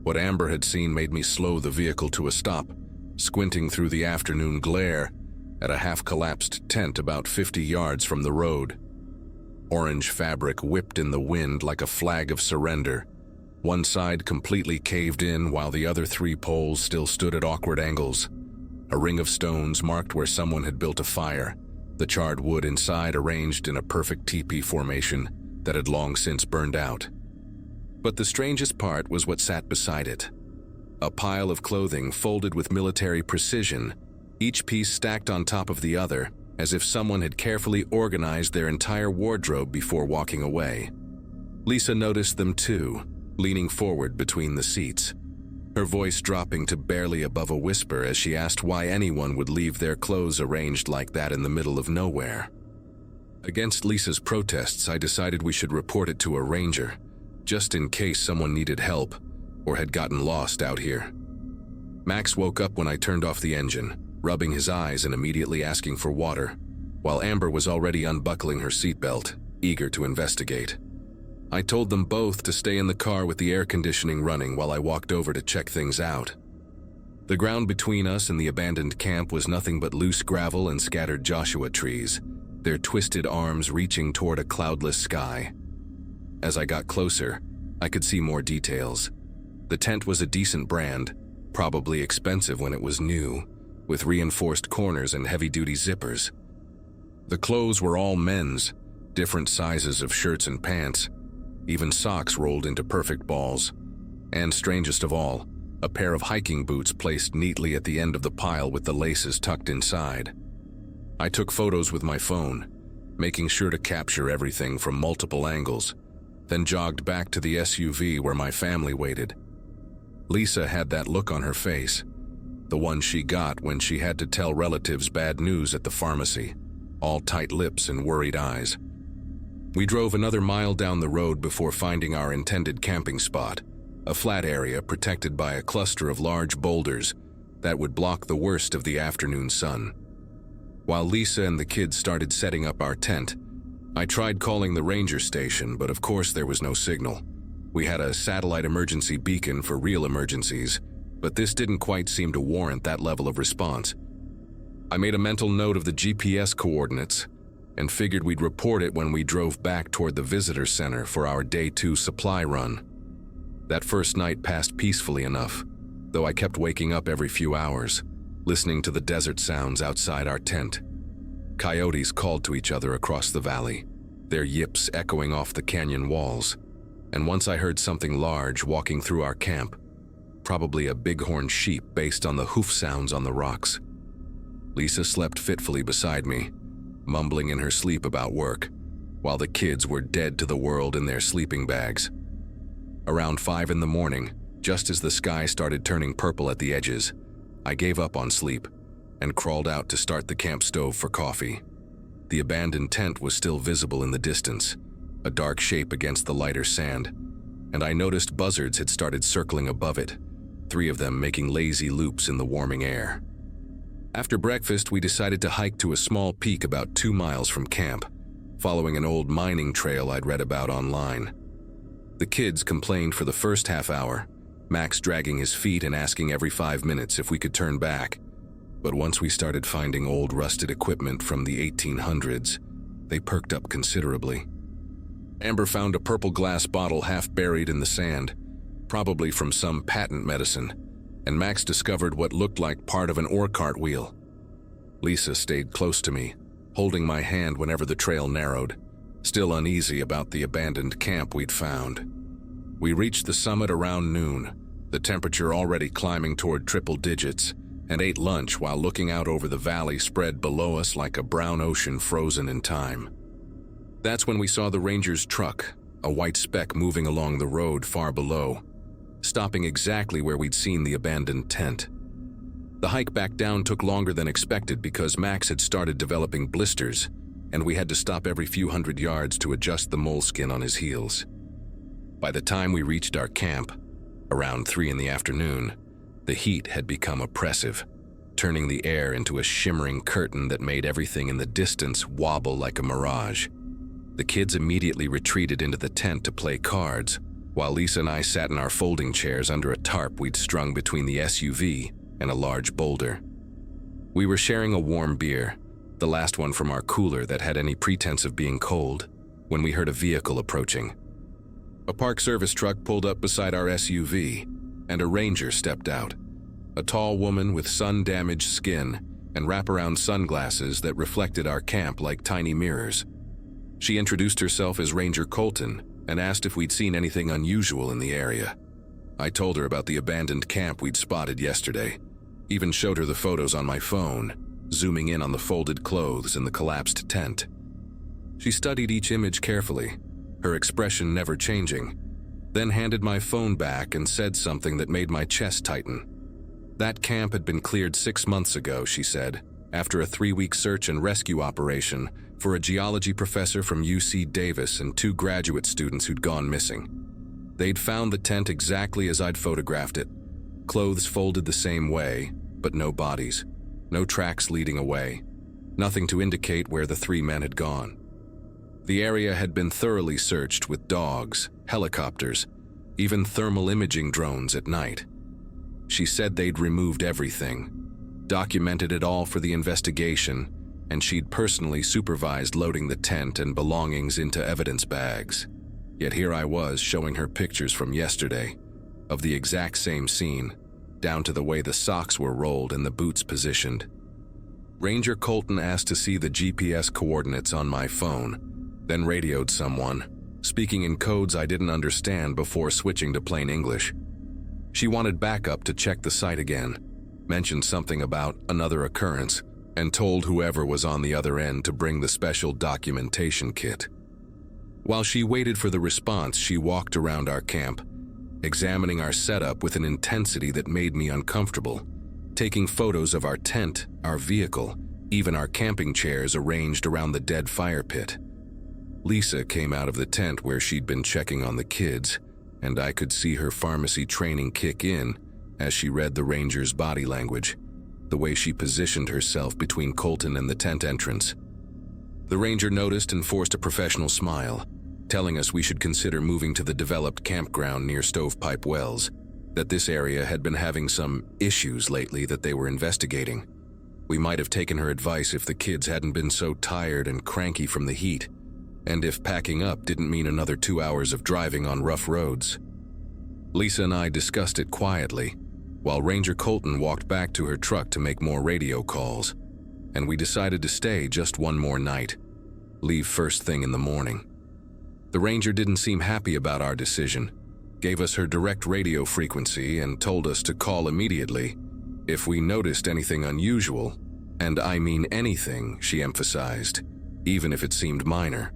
What Amber had seen made me slow the vehicle to a stop, squinting through the afternoon glare at a half-collapsed tent about 50 yards from the road. Orange fabric whipped in the wind like a flag of surrender. One side completely caved in while the other 3 poles still stood at awkward angles. A ring of stones marked where someone had built a fire, the charred wood inside arranged in a perfect teepee formation that had long since burned out. But the strangest part was what sat beside it. A pile of clothing folded with military precision, each piece stacked on top of the other, as if someone had carefully organized their entire wardrobe before walking away. Lisa noticed them too, leaning forward between the seats. her voice dropping to barely above a whisper as she asked why anyone would leave their clothes arranged like that in the middle of nowhere. Against Lisa's protests, I decided we should report it to a ranger, just in case someone needed help or had gotten lost out here. Max woke up when I turned off the engine, rubbing his eyes and immediately asking for water, while Amber was already unbuckling her seatbelt, eager to investigate. I told them both to stay in the car with the air conditioning running while I walked over to check things out. The ground between us and the abandoned camp was nothing but loose gravel and scattered Joshua trees, their twisted arms reaching toward a cloudless sky. As I got closer, I could see more details. The tent was a decent brand, probably expensive when it was new, with reinforced corners and heavy-duty zippers. The clothes were all men's, different sizes of shirts and pants, even socks rolled into perfect balls, and strangest of all, a pair of hiking boots placed neatly at the end of the pile with the laces tucked inside. I took photos with my phone, making sure to capture everything from multiple angles, then jogged back to the SUV where my family waited. Lisa had that look on her face, the one she got when she had to tell relatives bad news at the pharmacy, all tight lips and worried eyes. We drove another mile down the road before finding our intended camping spot, a flat area protected by a cluster of large boulders that would block the worst of the afternoon sun. While Lisa and the kids started setting up our tent, I tried calling the ranger station, but of course there was no signal. We had a satellite emergency beacon for real emergencies, but this didn't quite seem to warrant that level of response. I made a mental note of the GPS coordinates and figured we'd report it when we drove back toward the visitor center for our Day 2 supply run. That first night passed peacefully enough, though I kept waking up every few hours, listening to the desert sounds outside our tent. Coyotes called to each other across the valley, their yips echoing off the canyon walls, and once I heard something large walking through our camp, probably a bighorn sheep based on the hoof sounds on the rocks. Lisa slept fitfully beside me, mumbling in her sleep about work, while the kids were dead to the world in their sleeping bags. Around 5 in the morning, just as the sky started turning purple at the edges, I gave up on sleep and crawled out to start the camp stove for coffee. The abandoned tent was still visible in the distance, a dark shape against the lighter sand, and I noticed buzzards had started circling above it, 3 of them making lazy loops in the warming air. After breakfast, we decided to hike to a small peak about 2 miles from camp, following an old mining trail I'd read about online. The kids complained for the first half hour, Max dragging his feet and asking every 5 minutes if we could turn back. But once we started finding old rusted equipment from the 1800s, they perked up considerably. Amber found a purple glass bottle half buried in the sand, probably from some patent medicine, and Max discovered what looked like part of an ore cart wheel. Lisa stayed close to me, holding my hand whenever the trail narrowed, still uneasy about the abandoned camp we'd found. We reached the summit around noon, the temperature already climbing toward triple digits, and ate lunch while looking out over the valley spread below us like a brown ocean frozen in time. That's when we saw the ranger's truck, a white speck moving along the road far below, stopping exactly where we'd seen the abandoned tent. The hike back down took longer than expected because Max had started developing blisters, and we had to stop every few hundred yards to adjust the moleskin on his heels. By the time we reached our camp, around 3 in the afternoon, the heat had become oppressive, turning the air into a shimmering curtain that made everything in the distance wobble like a mirage. The kids immediately retreated into the tent to play cards, while Lisa and I sat in our folding chairs under a tarp we'd strung between the SUV and a large boulder. We were sharing a warm beer, the last one from our cooler that had any pretense of being cold, when we heard a vehicle approaching. A Park Service truck pulled up beside our SUV, and a ranger stepped out, a tall woman with sun-damaged skin and wraparound sunglasses that reflected our camp like tiny mirrors. She introduced herself as Ranger Colton and asked if we'd seen anything unusual in the area. I told her about the abandoned camp we'd spotted yesterday, even showed her the photos on my phone, zooming in on the folded clothes and the collapsed tent. She studied each image carefully, her expression never changing, then handed my phone back and said something that made my chest tighten. That camp had been cleared 6 months ago, she said, after a 3-week search and rescue operation for a geology professor from UC Davis and 2 graduate students who'd gone missing. They'd found the tent exactly as I'd photographed it. Clothes folded the same way, but no bodies. No tracks leading away. Nothing to indicate where the 3 men had gone. The area had been thoroughly searched with dogs, helicopters, even thermal imaging drones at night. She said they'd removed everything, documented it all for the investigation, and she'd personally supervised loading the tent and belongings into evidence bags. Yet here I was showing her pictures from yesterday, of the exact same scene, down to the way the socks were rolled and the boots positioned. Ranger Colton asked to see the GPS coordinates on my phone, then radioed someone, speaking in codes I didn't understand before switching to plain English. She wanted backup to check the site again, mentioned something about another occurrence, and told whoever was on the other end to bring the special documentation kit. While she waited for the response, she walked around our camp, examining our setup with an intensity that made me uncomfortable, taking photos of our tent, our vehicle, even our camping chairs arranged around the dead fire pit. Lisa came out of the tent where she'd been checking on the kids, and I could see her pharmacy training kick in as she read the ranger's body language, the way she positioned herself between Colton and the tent entrance. The ranger noticed and forced a professional smile, telling us we should consider moving to the developed campground near Stovepipe Wells, that this area had been having some issues lately that they were investigating. We might have taken her advice if the kids hadn't been so tired and cranky from the heat, and if packing up didn't mean another 2 hours of driving on rough roads. Lisa and I discussed it quietly, while Ranger Colton walked back to her truck to make more radio calls, and we decided to stay just one more night, leave first thing in the morning. The ranger didn't seem happy about our decision, gave us her direct radio frequency and told us to call immediately if we noticed anything unusual, and I mean anything, she emphasized, even if it seemed minor.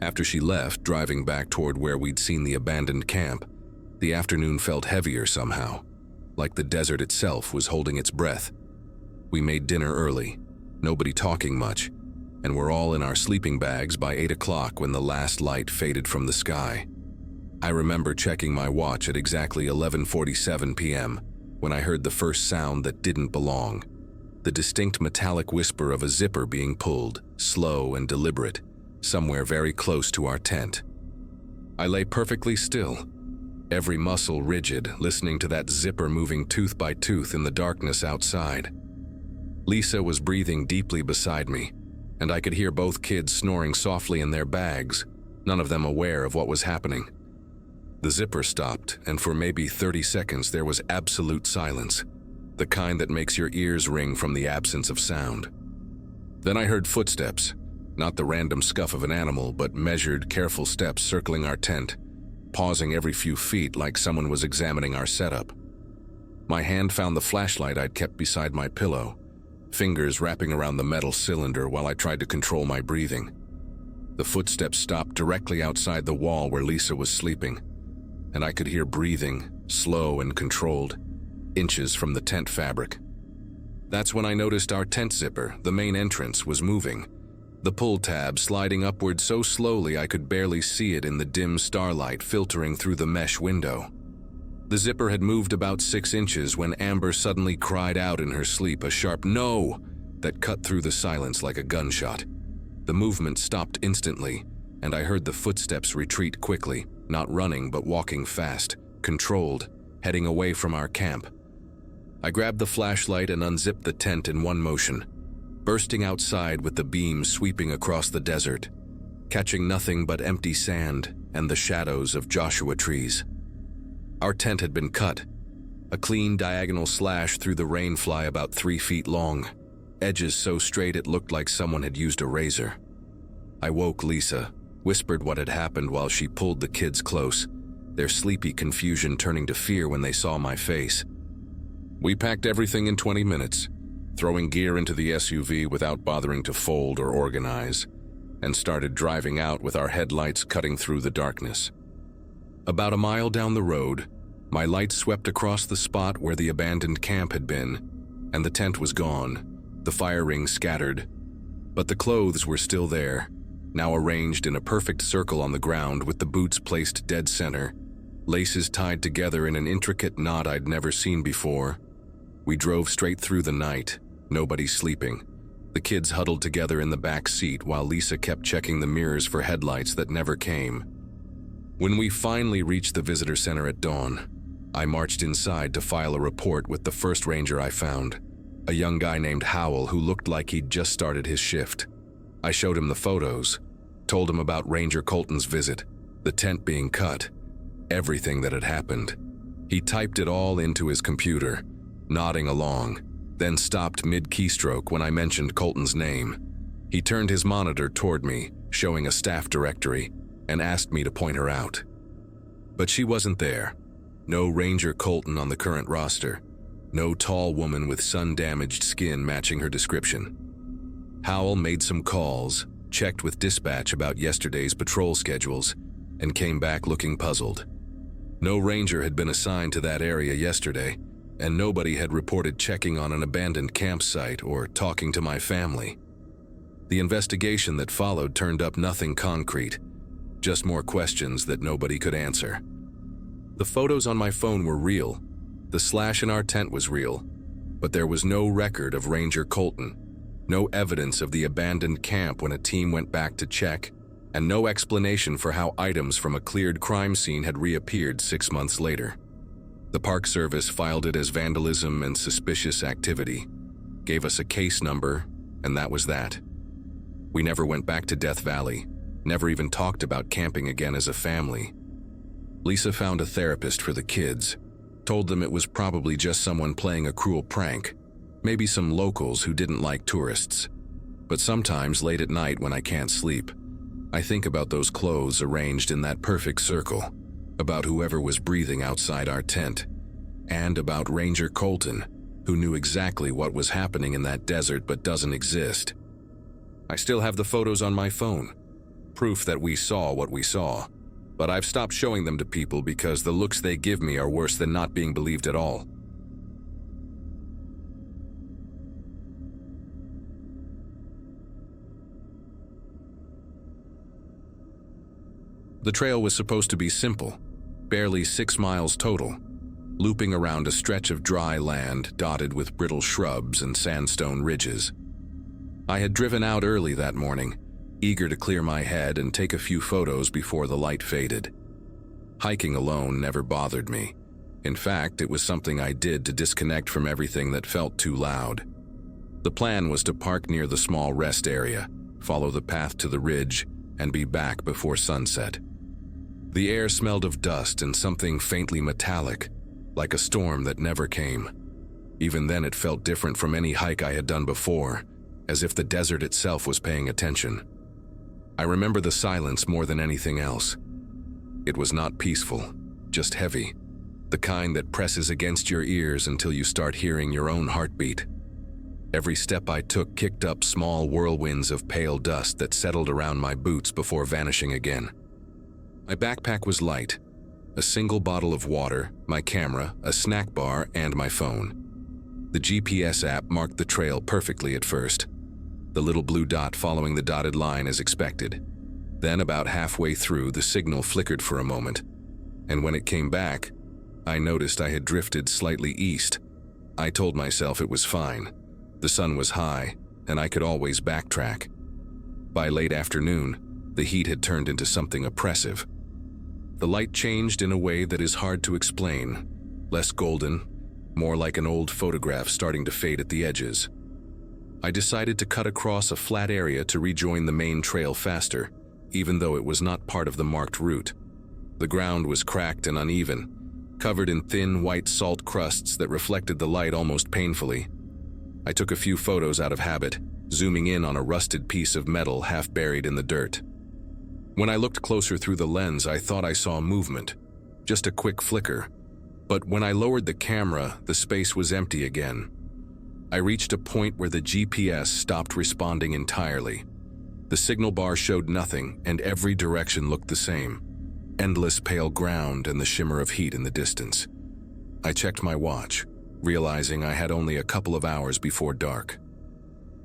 After she left, driving back toward where we'd seen the abandoned camp, the afternoon felt heavier somehow, like the desert itself was holding its breath. We made dinner early, nobody talking much, and were all in our sleeping bags by 8 o'clock when the last light faded from the sky. I remember checking my watch at exactly 11:47 p.m. when I heard the first sound that didn't belong, the distinct metallic whisper of a zipper being pulled, slow and deliberate, somewhere very close to our tent. I lay perfectly still, every muscle rigid, listening to that zipper moving tooth by tooth in the darkness outside. Lisa was breathing deeply beside me, and I could hear both kids snoring softly in their bags, none of them aware of what was happening. The zipper stopped, and for maybe 30 seconds there was absolute silence, the kind that makes your ears ring from the absence of sound. Then I heard footsteps, not the random scuff of an animal, but measured, careful steps circling our tent, pausing every few feet like someone was examining our setup. My hand found the flashlight I'd kept beside my pillow, fingers wrapping around the metal cylinder while I tried to control my breathing. The footsteps stopped directly outside the wall where Lisa was sleeping, and I could hear breathing, slow and controlled, inches from the tent fabric. That's when I noticed our tent zipper, the main entrance, was moving, the pull tab sliding upward so slowly I could barely see it in the dim starlight filtering through the mesh window. The zipper had moved about 6 inches when Amber suddenly cried out in her sleep a sharp "no" that cut through the silence like a gunshot. The movement stopped instantly, and I heard the footsteps retreat quickly, not running but walking fast, controlled, heading away from our camp. I grabbed the flashlight and unzipped the tent in one motion, bursting outside with the beam sweeping across the desert, catching nothing but empty sand and the shadows of Joshua trees. Our tent had been cut, a clean diagonal slash through the rain fly about 3 feet long, edges so straight it looked like someone had used a razor. I woke Lisa, whispered what had happened while she pulled the kids close, their sleepy confusion turning to fear when they saw my face. We packed everything in 20 minutes, throwing gear into the SUV without bothering to fold or organize, and started driving out with our headlights cutting through the darkness. About a mile down the road, my light swept across the spot where the abandoned camp had been, and the tent was gone, the fire ring scattered. But the clothes were still there, now arranged in a perfect circle on the ground with the boots placed dead center, laces tied together in an intricate knot I'd never seen before. We drove straight through the night, nobody sleeping. The kids huddled together in the back seat while Lisa kept checking the mirrors for headlights that never came. When we finally reached the visitor center at dawn, I marched inside to file a report with the first ranger I found, a young guy named Howell who looked like he'd just started his shift. I showed him the photos, told him about Ranger Colton's visit, the tent being cut, everything that had happened. He typed it all into his computer, nodding along, then stopped mid-keystroke when I mentioned Colton's name. He turned his monitor toward me, showing a staff directory, and asked me to point her out. But she wasn't there. No Ranger Colton on the current roster. No tall woman with sun-damaged skin matching her description. Howell made some calls, checked with dispatch about yesterday's patrol schedules, and came back looking puzzled. No ranger had been assigned to that area yesterday, and nobody had reported checking on an abandoned campsite or talking to my family. The investigation that followed turned up nothing concrete, just more questions that nobody could answer. The photos on my phone were real. The slash in our tent was real, but there was no record of Ranger Colton, no evidence of the abandoned camp when a team went back to check, and no explanation for how items from a cleared crime scene had reappeared 6 months later. The Park Service filed it as vandalism and suspicious activity, gave us a case number, and that was that. We never went back to Death Valley, never even talked about camping again as a family. Lisa found a therapist for the kids, told them it was probably just someone playing a cruel prank, maybe some locals who didn't like tourists. But sometimes late at night when I can't sleep, I think about those clothes arranged in that perfect circle, about whoever was breathing outside our tent, and about Ranger Colton, who knew exactly what was happening in that desert but doesn't exist. I still have the photos on my phone, proof that we saw what we saw, but I've stopped showing them to people because the looks they give me are worse than not being believed at all. The trail was supposed to be simple, barely 6 miles total, looping around a stretch of dry land dotted with brittle shrubs and sandstone ridges. I had driven out early that morning, eager to clear my head and take a few photos before the light faded. Hiking alone never bothered me. In fact, it was something I did to disconnect from everything that felt too loud. The plan was to park near the small rest area, follow the path to the ridge, and be back before sunset. The air smelled of dust and something faintly metallic, like a storm that never came. Even then it felt different from any hike I had done before, as if the desert itself was paying attention. I remember the silence more than anything else. It was not peaceful, just heavy, the kind that presses against your ears until you start hearing your own heartbeat. Every step I took kicked up small whirlwinds of pale dust that settled around my boots before vanishing again. My backpack was light, a single bottle of water, my camera, a snack bar, and my phone. The GPS app marked the trail perfectly at first, the little blue dot following the dotted line as expected. Then about halfway through, the signal flickered for a moment, and when it came back, I noticed I had drifted slightly east. I told myself it was fine. The sun was high, and I could always backtrack. By late afternoon, the heat had turned into something oppressive. The light changed in a way that is hard to explain, less golden, more like an old photograph starting to fade at the edges. I decided to cut across a flat area to rejoin the main trail faster, even though it was not part of the marked route. The ground was cracked and uneven, covered in thin white salt crusts that reflected the light almost painfully. I took a few photos out of habit, zooming in on a rusted piece of metal half buried in the dirt. When I looked closer through the lens, I thought I saw movement, just a quick flicker. But when I lowered the camera, the space was empty again. I reached a point where the GPS stopped responding entirely. The signal bar showed nothing, and every direction looked the same. endless pale ground and the shimmer of heat in the distance. I checked my watch, realizing I had only a couple of hours before dark.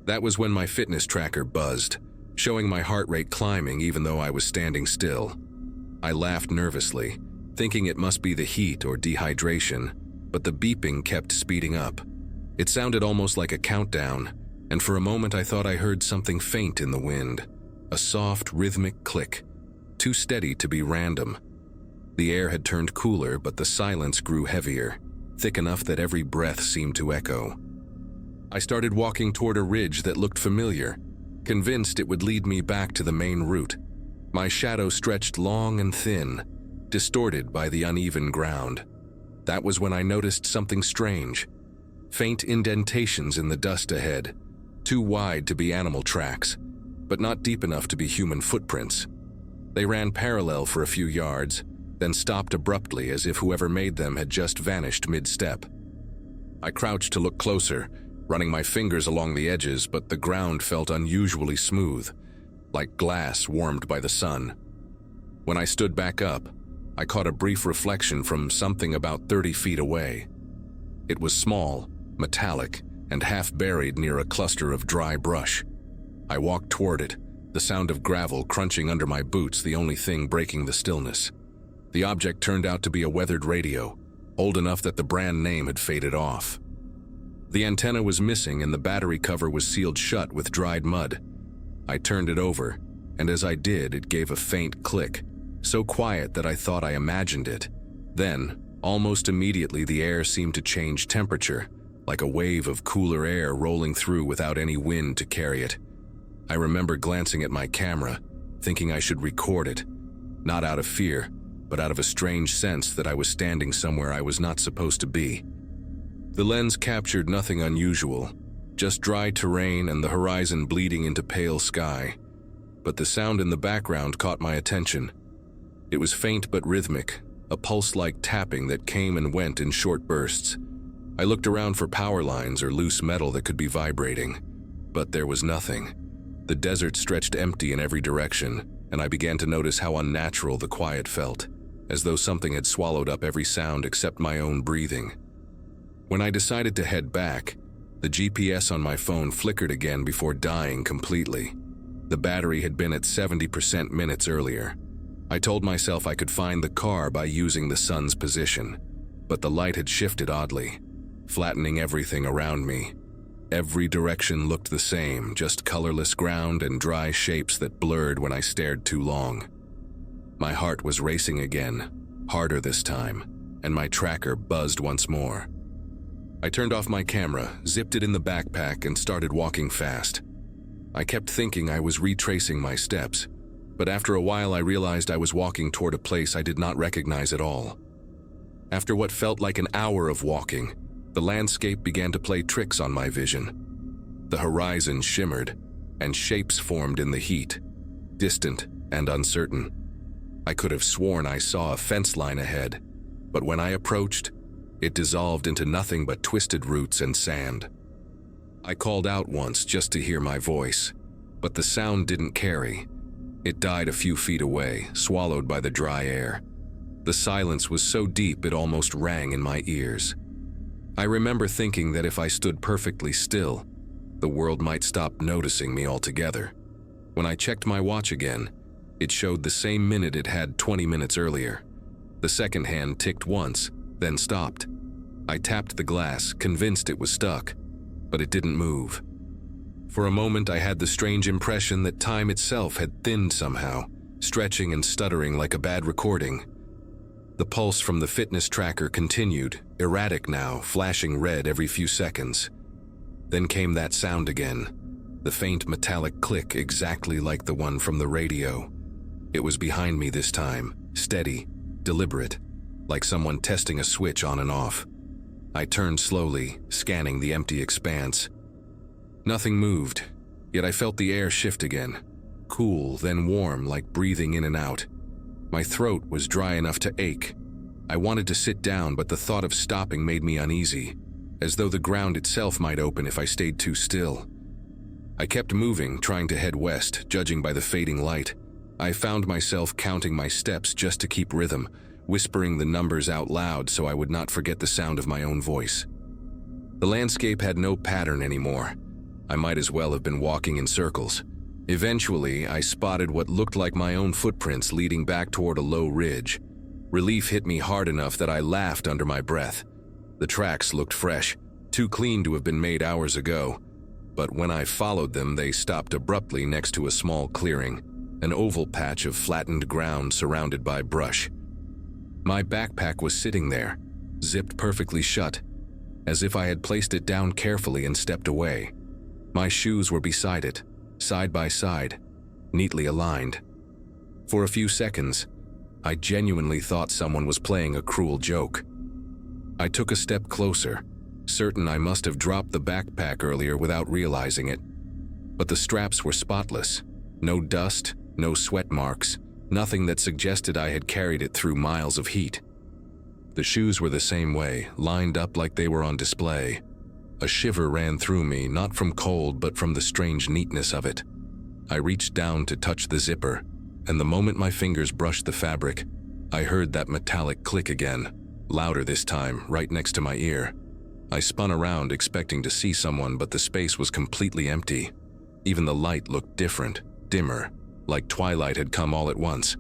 That was when my fitness tracker buzzed, showing my heart rate climbing even though I was standing still. I laughed nervously, thinking it must be the heat or dehydration, but the beeping kept speeding up. It sounded almost like a countdown, and for a moment I thought I heard something faint in the wind, a soft, rhythmic click, too steady to be random. The air had turned cooler, but the silence grew heavier, thick enough that every breath seemed to echo. I started walking toward a ridge that looked familiar, convinced it would lead me back to the main route. My shadow stretched long and thin, distorted by the uneven ground. That was when I noticed something strange. Faint indentations in the dust ahead, too wide to be animal tracks, but not deep enough to be human footprints. They ran parallel for a few yards, then stopped abruptly as if whoever made them had just vanished mid-step. I crouched to look closer, running my fingers along the edges, but the ground felt unusually smooth, like glass warmed by the sun. When I stood back up, I caught a brief reflection from something about 30 feet away. It was small, metallic, and half buried near a cluster of dry brush. I walked toward it, the sound of gravel crunching under my boots the only thing breaking the stillness. The object turned out to be a weathered radio, old enough that the brand name had faded off. The antenna was missing and the battery cover was sealed shut with dried mud. I turned it over, and as I did, it gave a faint click, so quiet that I thought I imagined it. Then, almost immediately, the air seemed to change temperature, like a wave of cooler air rolling through without any wind to carry it. I remember glancing at my camera, thinking I should record it, not out of fear, but out of a strange sense that I was standing somewhere I was not supposed to be. The lens captured nothing unusual, just dry terrain and the horizon bleeding into pale sky. But the sound in the background caught my attention. It was faint but rhythmic, a pulse-like tapping that came and went in short bursts. I looked around for power lines or loose metal that could be vibrating, but there was nothing. The desert stretched empty in every direction, and I began to notice how unnatural the quiet felt, as though something had swallowed up every sound except my own breathing. When I decided to head back, the GPS on my phone flickered again before dying completely. The battery had been at 70% minutes earlier. I told myself I could find the car by using the sun's position, but the light had shifted oddly, flattening everything around me. Every direction looked the same, just colorless ground and dry shapes that blurred when I stared too long. My heart was racing again, harder this time, and my tracker buzzed once more. I turned off my camera, zipped it in the backpack, and started walking fast. I kept thinking I was retracing my steps, but after a while I realized I was walking toward a place I did not recognize at all. After what felt like an hour of walking, the landscape began to play tricks on my vision. The horizon shimmered, and shapes formed in the heat, distant and uncertain. I could have sworn I saw a fence line ahead, but when I approached, it dissolved into nothing but twisted roots and sand. I called out once just to hear my voice, but the sound didn't carry. It died a few feet away, swallowed by the dry air. The silence was so deep it almost rang in my ears. I remember thinking that if I stood perfectly still, the world might stop noticing me altogether. When I checked my watch again, it showed the same minute it had 20 minutes earlier. The second hand ticked once, then stopped. I tapped the glass, convinced it was stuck, but it didn't move. For a moment I had the strange impression that time itself had thinned somehow, stretching and stuttering like a bad recording. The pulse from the fitness tracker continued, erratic now, flashing red every few seconds. Then came that sound again, the faint metallic click exactly like the one from the radio. It was behind me this time, steady, deliberate, like someone testing a switch on and off. I turned slowly, scanning the empty expanse. Nothing moved, yet I felt the air shift again, cool, then warm, like breathing in and out. My throat was dry enough to ache. I wanted to sit down, but the thought of stopping made me uneasy, as though the ground itself might open if I stayed too still. I kept moving, trying to head west, judging by the fading light. I found myself counting my steps just to keep rhythm, whispering the numbers out loud so I would not forget the sound of my own voice. The landscape had no pattern anymore. I might as well have been walking in circles. Eventually, I spotted what looked like my own footprints leading back toward a low ridge. Relief hit me hard enough that I laughed under my breath. The tracks looked fresh, too clean to have been made hours ago. But when I followed them, they stopped abruptly next to a small clearing, an oval patch of flattened ground surrounded by brush. My backpack was sitting there, zipped perfectly shut, as if I had placed it down carefully and stepped away. My shoes were beside it, side by side, neatly aligned. For a few seconds, I genuinely thought someone was playing a cruel joke. I took a step closer, certain I must have dropped the backpack earlier without realizing it. But the straps were spotless. No dust, no sweat marks, nothing that suggested I had carried it through miles of heat. The shoes were the same way, lined up like they were on display. A shiver ran through me, not from cold but from the strange neatness of it. I reached down to touch the zipper, and the moment my fingers brushed the fabric, I heard that metallic click again, louder this time, right next to my ear. I spun around expecting to see someone, but the space was completely empty. Even the light looked different, dimmer, like twilight had come all at once.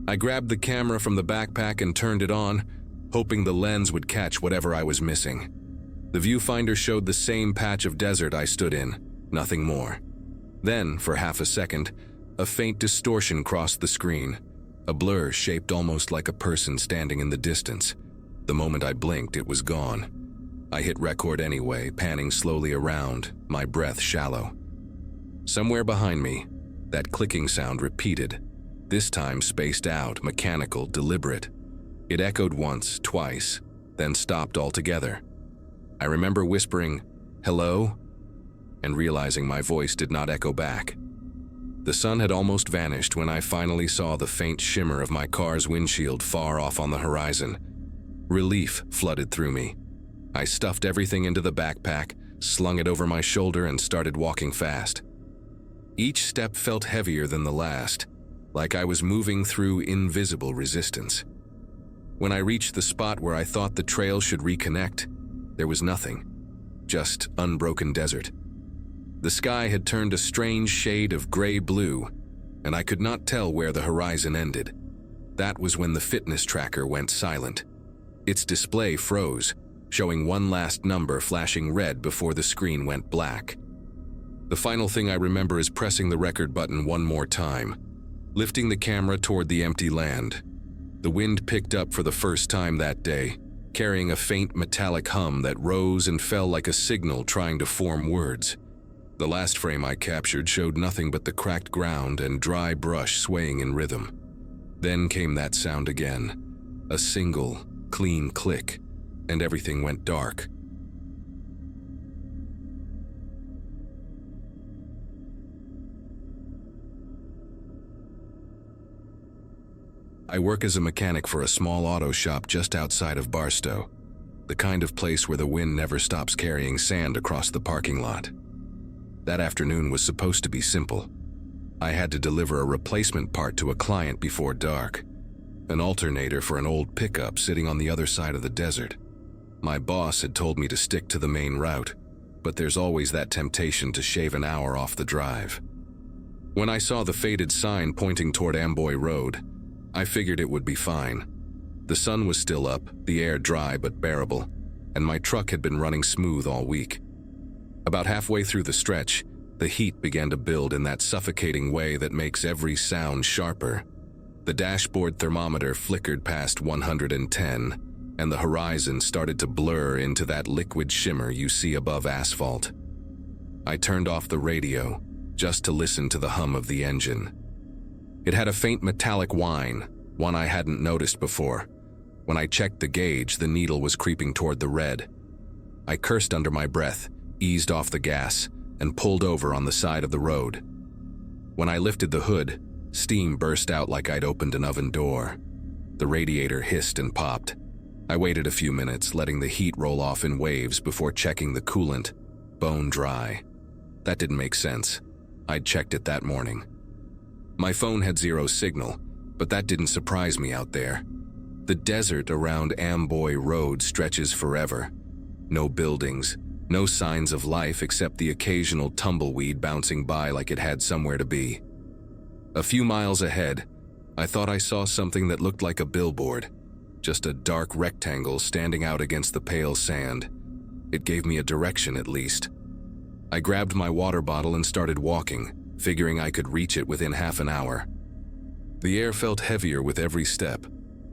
I grabbed the camera from the backpack and turned it on, hoping the lens would catch whatever I was missing. The viewfinder showed the same patch of desert I stood in, nothing more. Then, for half a second, a faint distortion crossed the screen, a blur shaped almost like a person standing in the distance. The moment I blinked, it was gone. I hit record anyway, panning slowly around, my breath shallow. Somewhere behind me, that clicking sound repeated, this time spaced out, mechanical, deliberate. It echoed once, twice, then stopped altogether. I remember whispering, "Hello?" and realizing my voice did not echo back. The sun had almost vanished when I finally saw the faint shimmer of my car's windshield far off on the horizon. Relief flooded through me. I stuffed everything into the backpack, slung it over my shoulder, and started walking fast. Each step felt heavier than the last, like I was moving through invisible resistance. When I reached the spot where I thought the trail should reconnect, there was nothing, just unbroken desert. The sky had turned a strange shade of gray-blue, and I could not tell where the horizon ended. That was when the fitness tracker went silent. Its display froze, showing one last number flashing red before the screen went black. The final thing I remember is pressing the record button one more time, lifting the camera toward the empty land. The wind picked up for the first time that day, carrying a faint metallic hum that rose and fell like a signal trying to form words. The last frame I captured showed nothing but the cracked ground and dry brush swaying in rhythm. Then came that sound again, a single, clean click, and everything went dark. I work as a mechanic for a small auto shop just outside of Barstow, the kind of place where the wind never stops carrying sand across the parking lot. That afternoon was supposed to be simple. I had to deliver a replacement part to a client before dark, an alternator for an old pickup sitting on the other side of the desert. My boss had told me to stick to the main route, but there's always that temptation to shave an hour off the drive. When I saw the faded sign pointing toward Amboy Road, I figured it would be fine. The sun was still up, the air dry but bearable, and my truck had been running smooth all week. About halfway through the stretch, the heat began to build in that suffocating way that makes every sound sharper. The dashboard thermometer flickered past 110, and the horizon started to blur into that liquid shimmer you see above asphalt. I turned off the radio, just to listen to the hum of the engine. It had a faint metallic whine, one I hadn't noticed before. When I checked the gauge, the needle was creeping toward the red. I cursed under my breath, eased off the gas, and pulled over on the side of the road. When I lifted the hood, steam burst out like I'd opened an oven door. The radiator hissed and popped. I waited a few minutes, letting the heat roll off in waves before checking the coolant, bone dry. That didn't make sense. I'd checked it that morning. My phone had zero signal, but that didn't surprise me out there. The desert around Amboy Road stretches forever. No buildings, no signs of life except the occasional tumbleweed bouncing by like it had somewhere to be. A few miles ahead, I thought I saw something that looked like a billboard, just a dark rectangle standing out against the pale sand. It gave me a direction at least. I grabbed my water bottle and started walking, figuring I could reach it within half an hour. The air felt heavier with every step,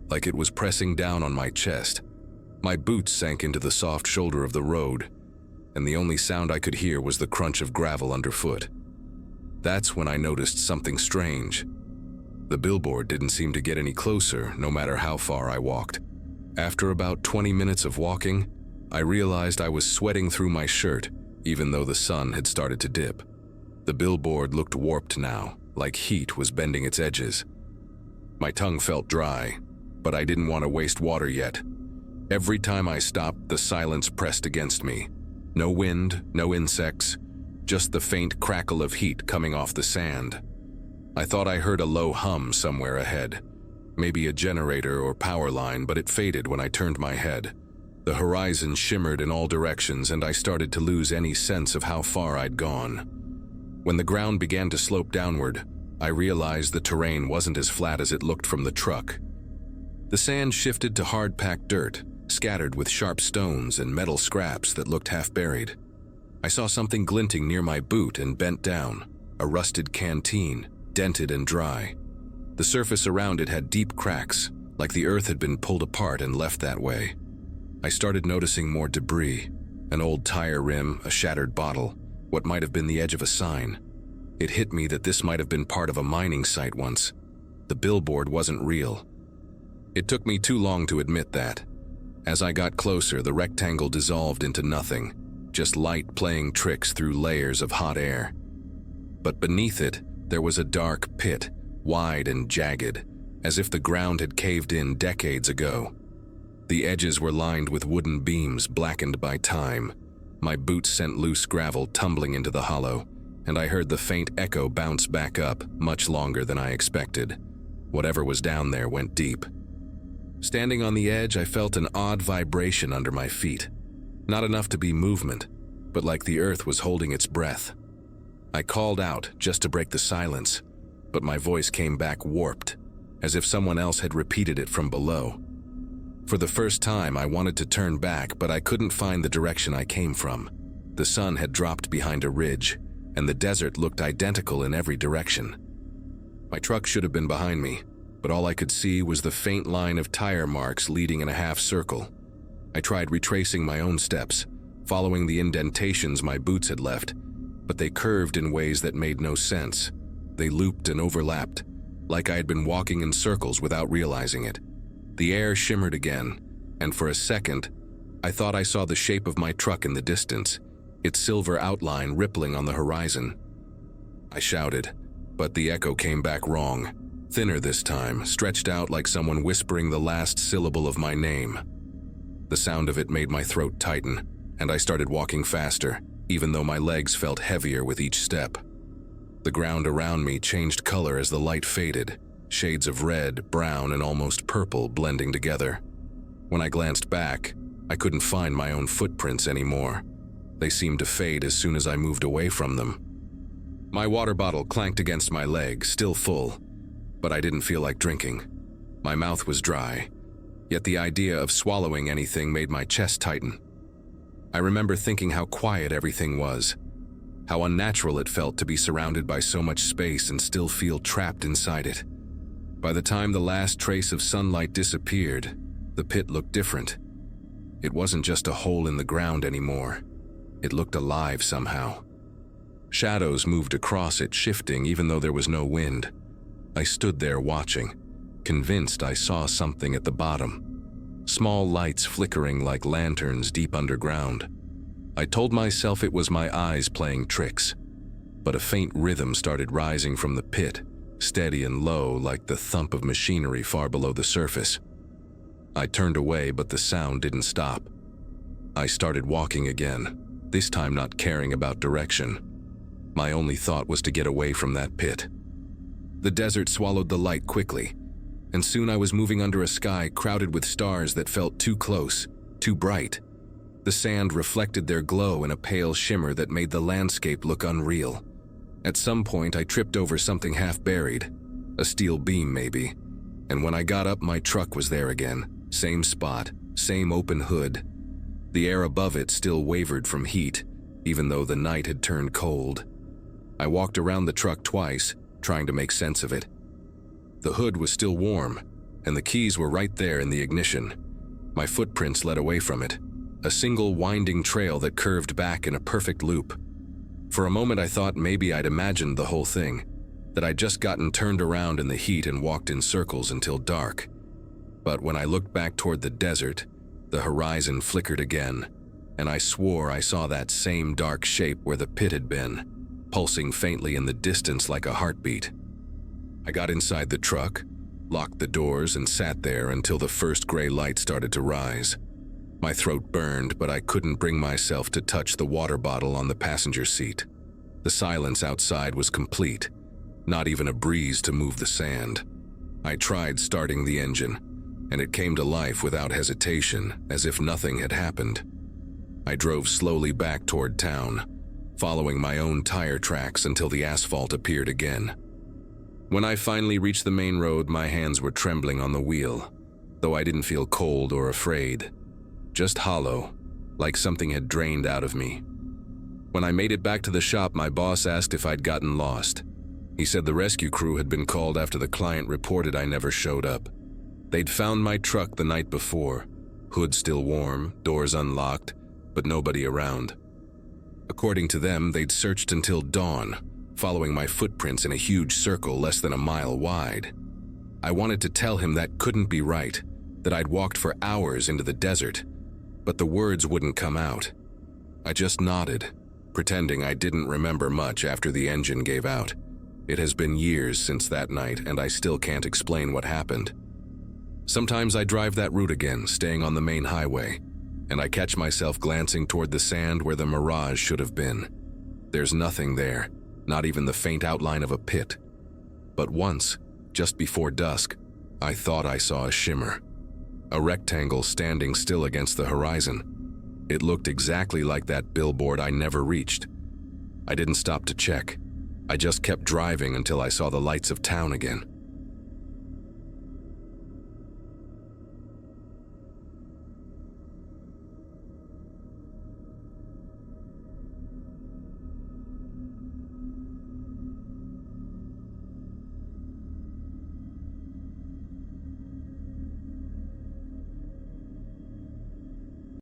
like it was pressing down on my chest. My boots sank into the soft shoulder of the road, and the only sound I could hear was the crunch of gravel underfoot. That's when I noticed something strange. The billboard didn't seem to get any closer, no matter how far I walked. After about 20 minutes of walking, I realized I was sweating through my shirt, even though the sun had started to dip. The billboard looked warped now, like heat was bending its edges. My tongue felt dry, but I didn't want to waste water yet. Every time I stopped, the silence pressed against me. No wind, no insects, just the faint crackle of heat coming off the sand. I thought I heard a low hum somewhere ahead, maybe a generator or power line, but it faded when I turned my head. The horizon shimmered in all directions, and I started to lose any sense of how far I'd gone. When the ground began to slope downward, I realized the terrain wasn't as flat as it looked from the truck. The sand shifted to hard-packed dirt, scattered with sharp stones and metal scraps that looked half-buried. I saw something glinting near my boot and bent down, a rusted canteen, dented and dry. The surface around it had deep cracks, like the earth had been pulled apart and left that way. I started noticing more debris, an old tire rim, a shattered bottle, what might have been the edge of a sign. It hit me that this might have been part of a mining site once. The billboard wasn't real. It took me too long to admit that. As I got closer, the rectangle dissolved into nothing, just light playing tricks through layers of hot air. But beneath it, there was a dark pit, wide and jagged, as if the ground had caved in decades ago. The edges were lined with wooden beams blackened by time. My boots sent loose gravel tumbling into the hollow, and I heard the faint echo bounce back up much longer than I expected. Whatever was down there went deep. Standing on the edge, I felt an odd vibration under my feet. Not enough to be movement, but like the earth was holding its breath. I called out just to break the silence, but my voice came back warped, as if someone else had repeated it from below. For the first time, I wanted to turn back, but I couldn't find the direction I came from. The sun had dropped behind a ridge, and the desert looked identical in every direction. My truck should have been behind me, but all I could see was the faint line of tire marks leading in a half circle. I tried retracing my own steps, following the indentations my boots had left, but they curved in ways that made no sense. They looped and overlapped, like I had been walking in circles without realizing it. The air shimmered again, and for a second, I thought I saw the shape of my truck in the distance, its silver outline rippling on the horizon. I shouted, but the echo came back wrong, thinner this time, stretched out like someone whispering the last syllable of my name. The sound of it made my throat tighten, and I started walking faster, even though my legs felt heavier with each step. The ground around me changed color as the light faded, shades of red, brown, and almost purple blending together. When I glanced back, I couldn't find my own footprints anymore. They seemed to fade as soon as I moved away from them. My water bottle clanked against my leg, still full, but I didn't feel like drinking. My mouth was dry, yet the idea of swallowing anything made my chest tighten. I remember thinking how quiet everything was, how unnatural it felt to be surrounded by so much space and still feel trapped inside it. By the time the last trace of sunlight disappeared, the pit looked different. It wasn't just a hole in the ground anymore. It looked alive somehow. Shadows moved across it, shifting even though there was no wind. I stood there watching, convinced I saw something at the bottom. Small lights flickering like lanterns deep underground. I told myself it was my eyes playing tricks, but a faint rhythm started rising from the pit, steady and low like the thump of machinery far below the surface. I turned away, but the sound didn't stop. I started walking again, this time not caring about direction. My only thought was to get away from that pit. The desert swallowed the light quickly, and soon I was moving under a sky crowded with stars that felt too close, too bright. The sand reflected their glow in a pale shimmer that made the landscape look unreal. At some point, I tripped over something half-buried, a steel beam maybe, and when I got up, my truck was there again, same spot, same open hood. The air above it still wavered from heat, even though the night had turned cold. I walked around the truck twice, trying to make sense of it. The hood was still warm, and the keys were right there in the ignition. My footprints led away from it, a single winding trail that curved back in a perfect loop. For a moment I thought maybe I'd imagined the whole thing, that I'd just gotten turned around in the heat and walked in circles until dark. But when I looked back toward the desert, the horizon flickered again, and I swore I saw that same dark shape where the pit had been, pulsing faintly in the distance like a heartbeat. I got inside the truck, locked the doors, and sat there until the first gray light started to rise. My throat burned, but I couldn't bring myself to touch the water bottle on the passenger seat. The silence outside was complete, not even a breeze to move the sand. I tried starting the engine, and it came to life without hesitation, as if nothing had happened. I drove slowly back toward town, following my own tire tracks until the asphalt appeared again. When I finally reached the main road, my hands were trembling on the wheel, though I didn't feel cold or afraid. Just hollow, like something had drained out of me. When I made it back to the shop, my boss asked if I'd gotten lost. He said the rescue crew had been called after the client reported I never showed up. They'd found my truck the night before, hood still warm, doors unlocked, but nobody around. According to them, they'd searched until dawn, following my footprints in a huge circle less than a mile wide. I wanted to tell him that couldn't be right, that I'd walked for hours into the desert, but the words wouldn't come out. I just nodded, pretending I didn't remember much after the engine gave out. It has been years since that night, and I still can't explain what happened. Sometimes I drive that route again, staying on the main highway, and I catch myself glancing toward the sand where the mirage should have been. There's nothing there, not even the faint outline of a pit. But once, just before dusk, I thought I saw a shimmer. A rectangle standing still against the horizon. It looked exactly like that billboard I never reached. I didn't stop to check. I just kept driving until I saw the lights of town again.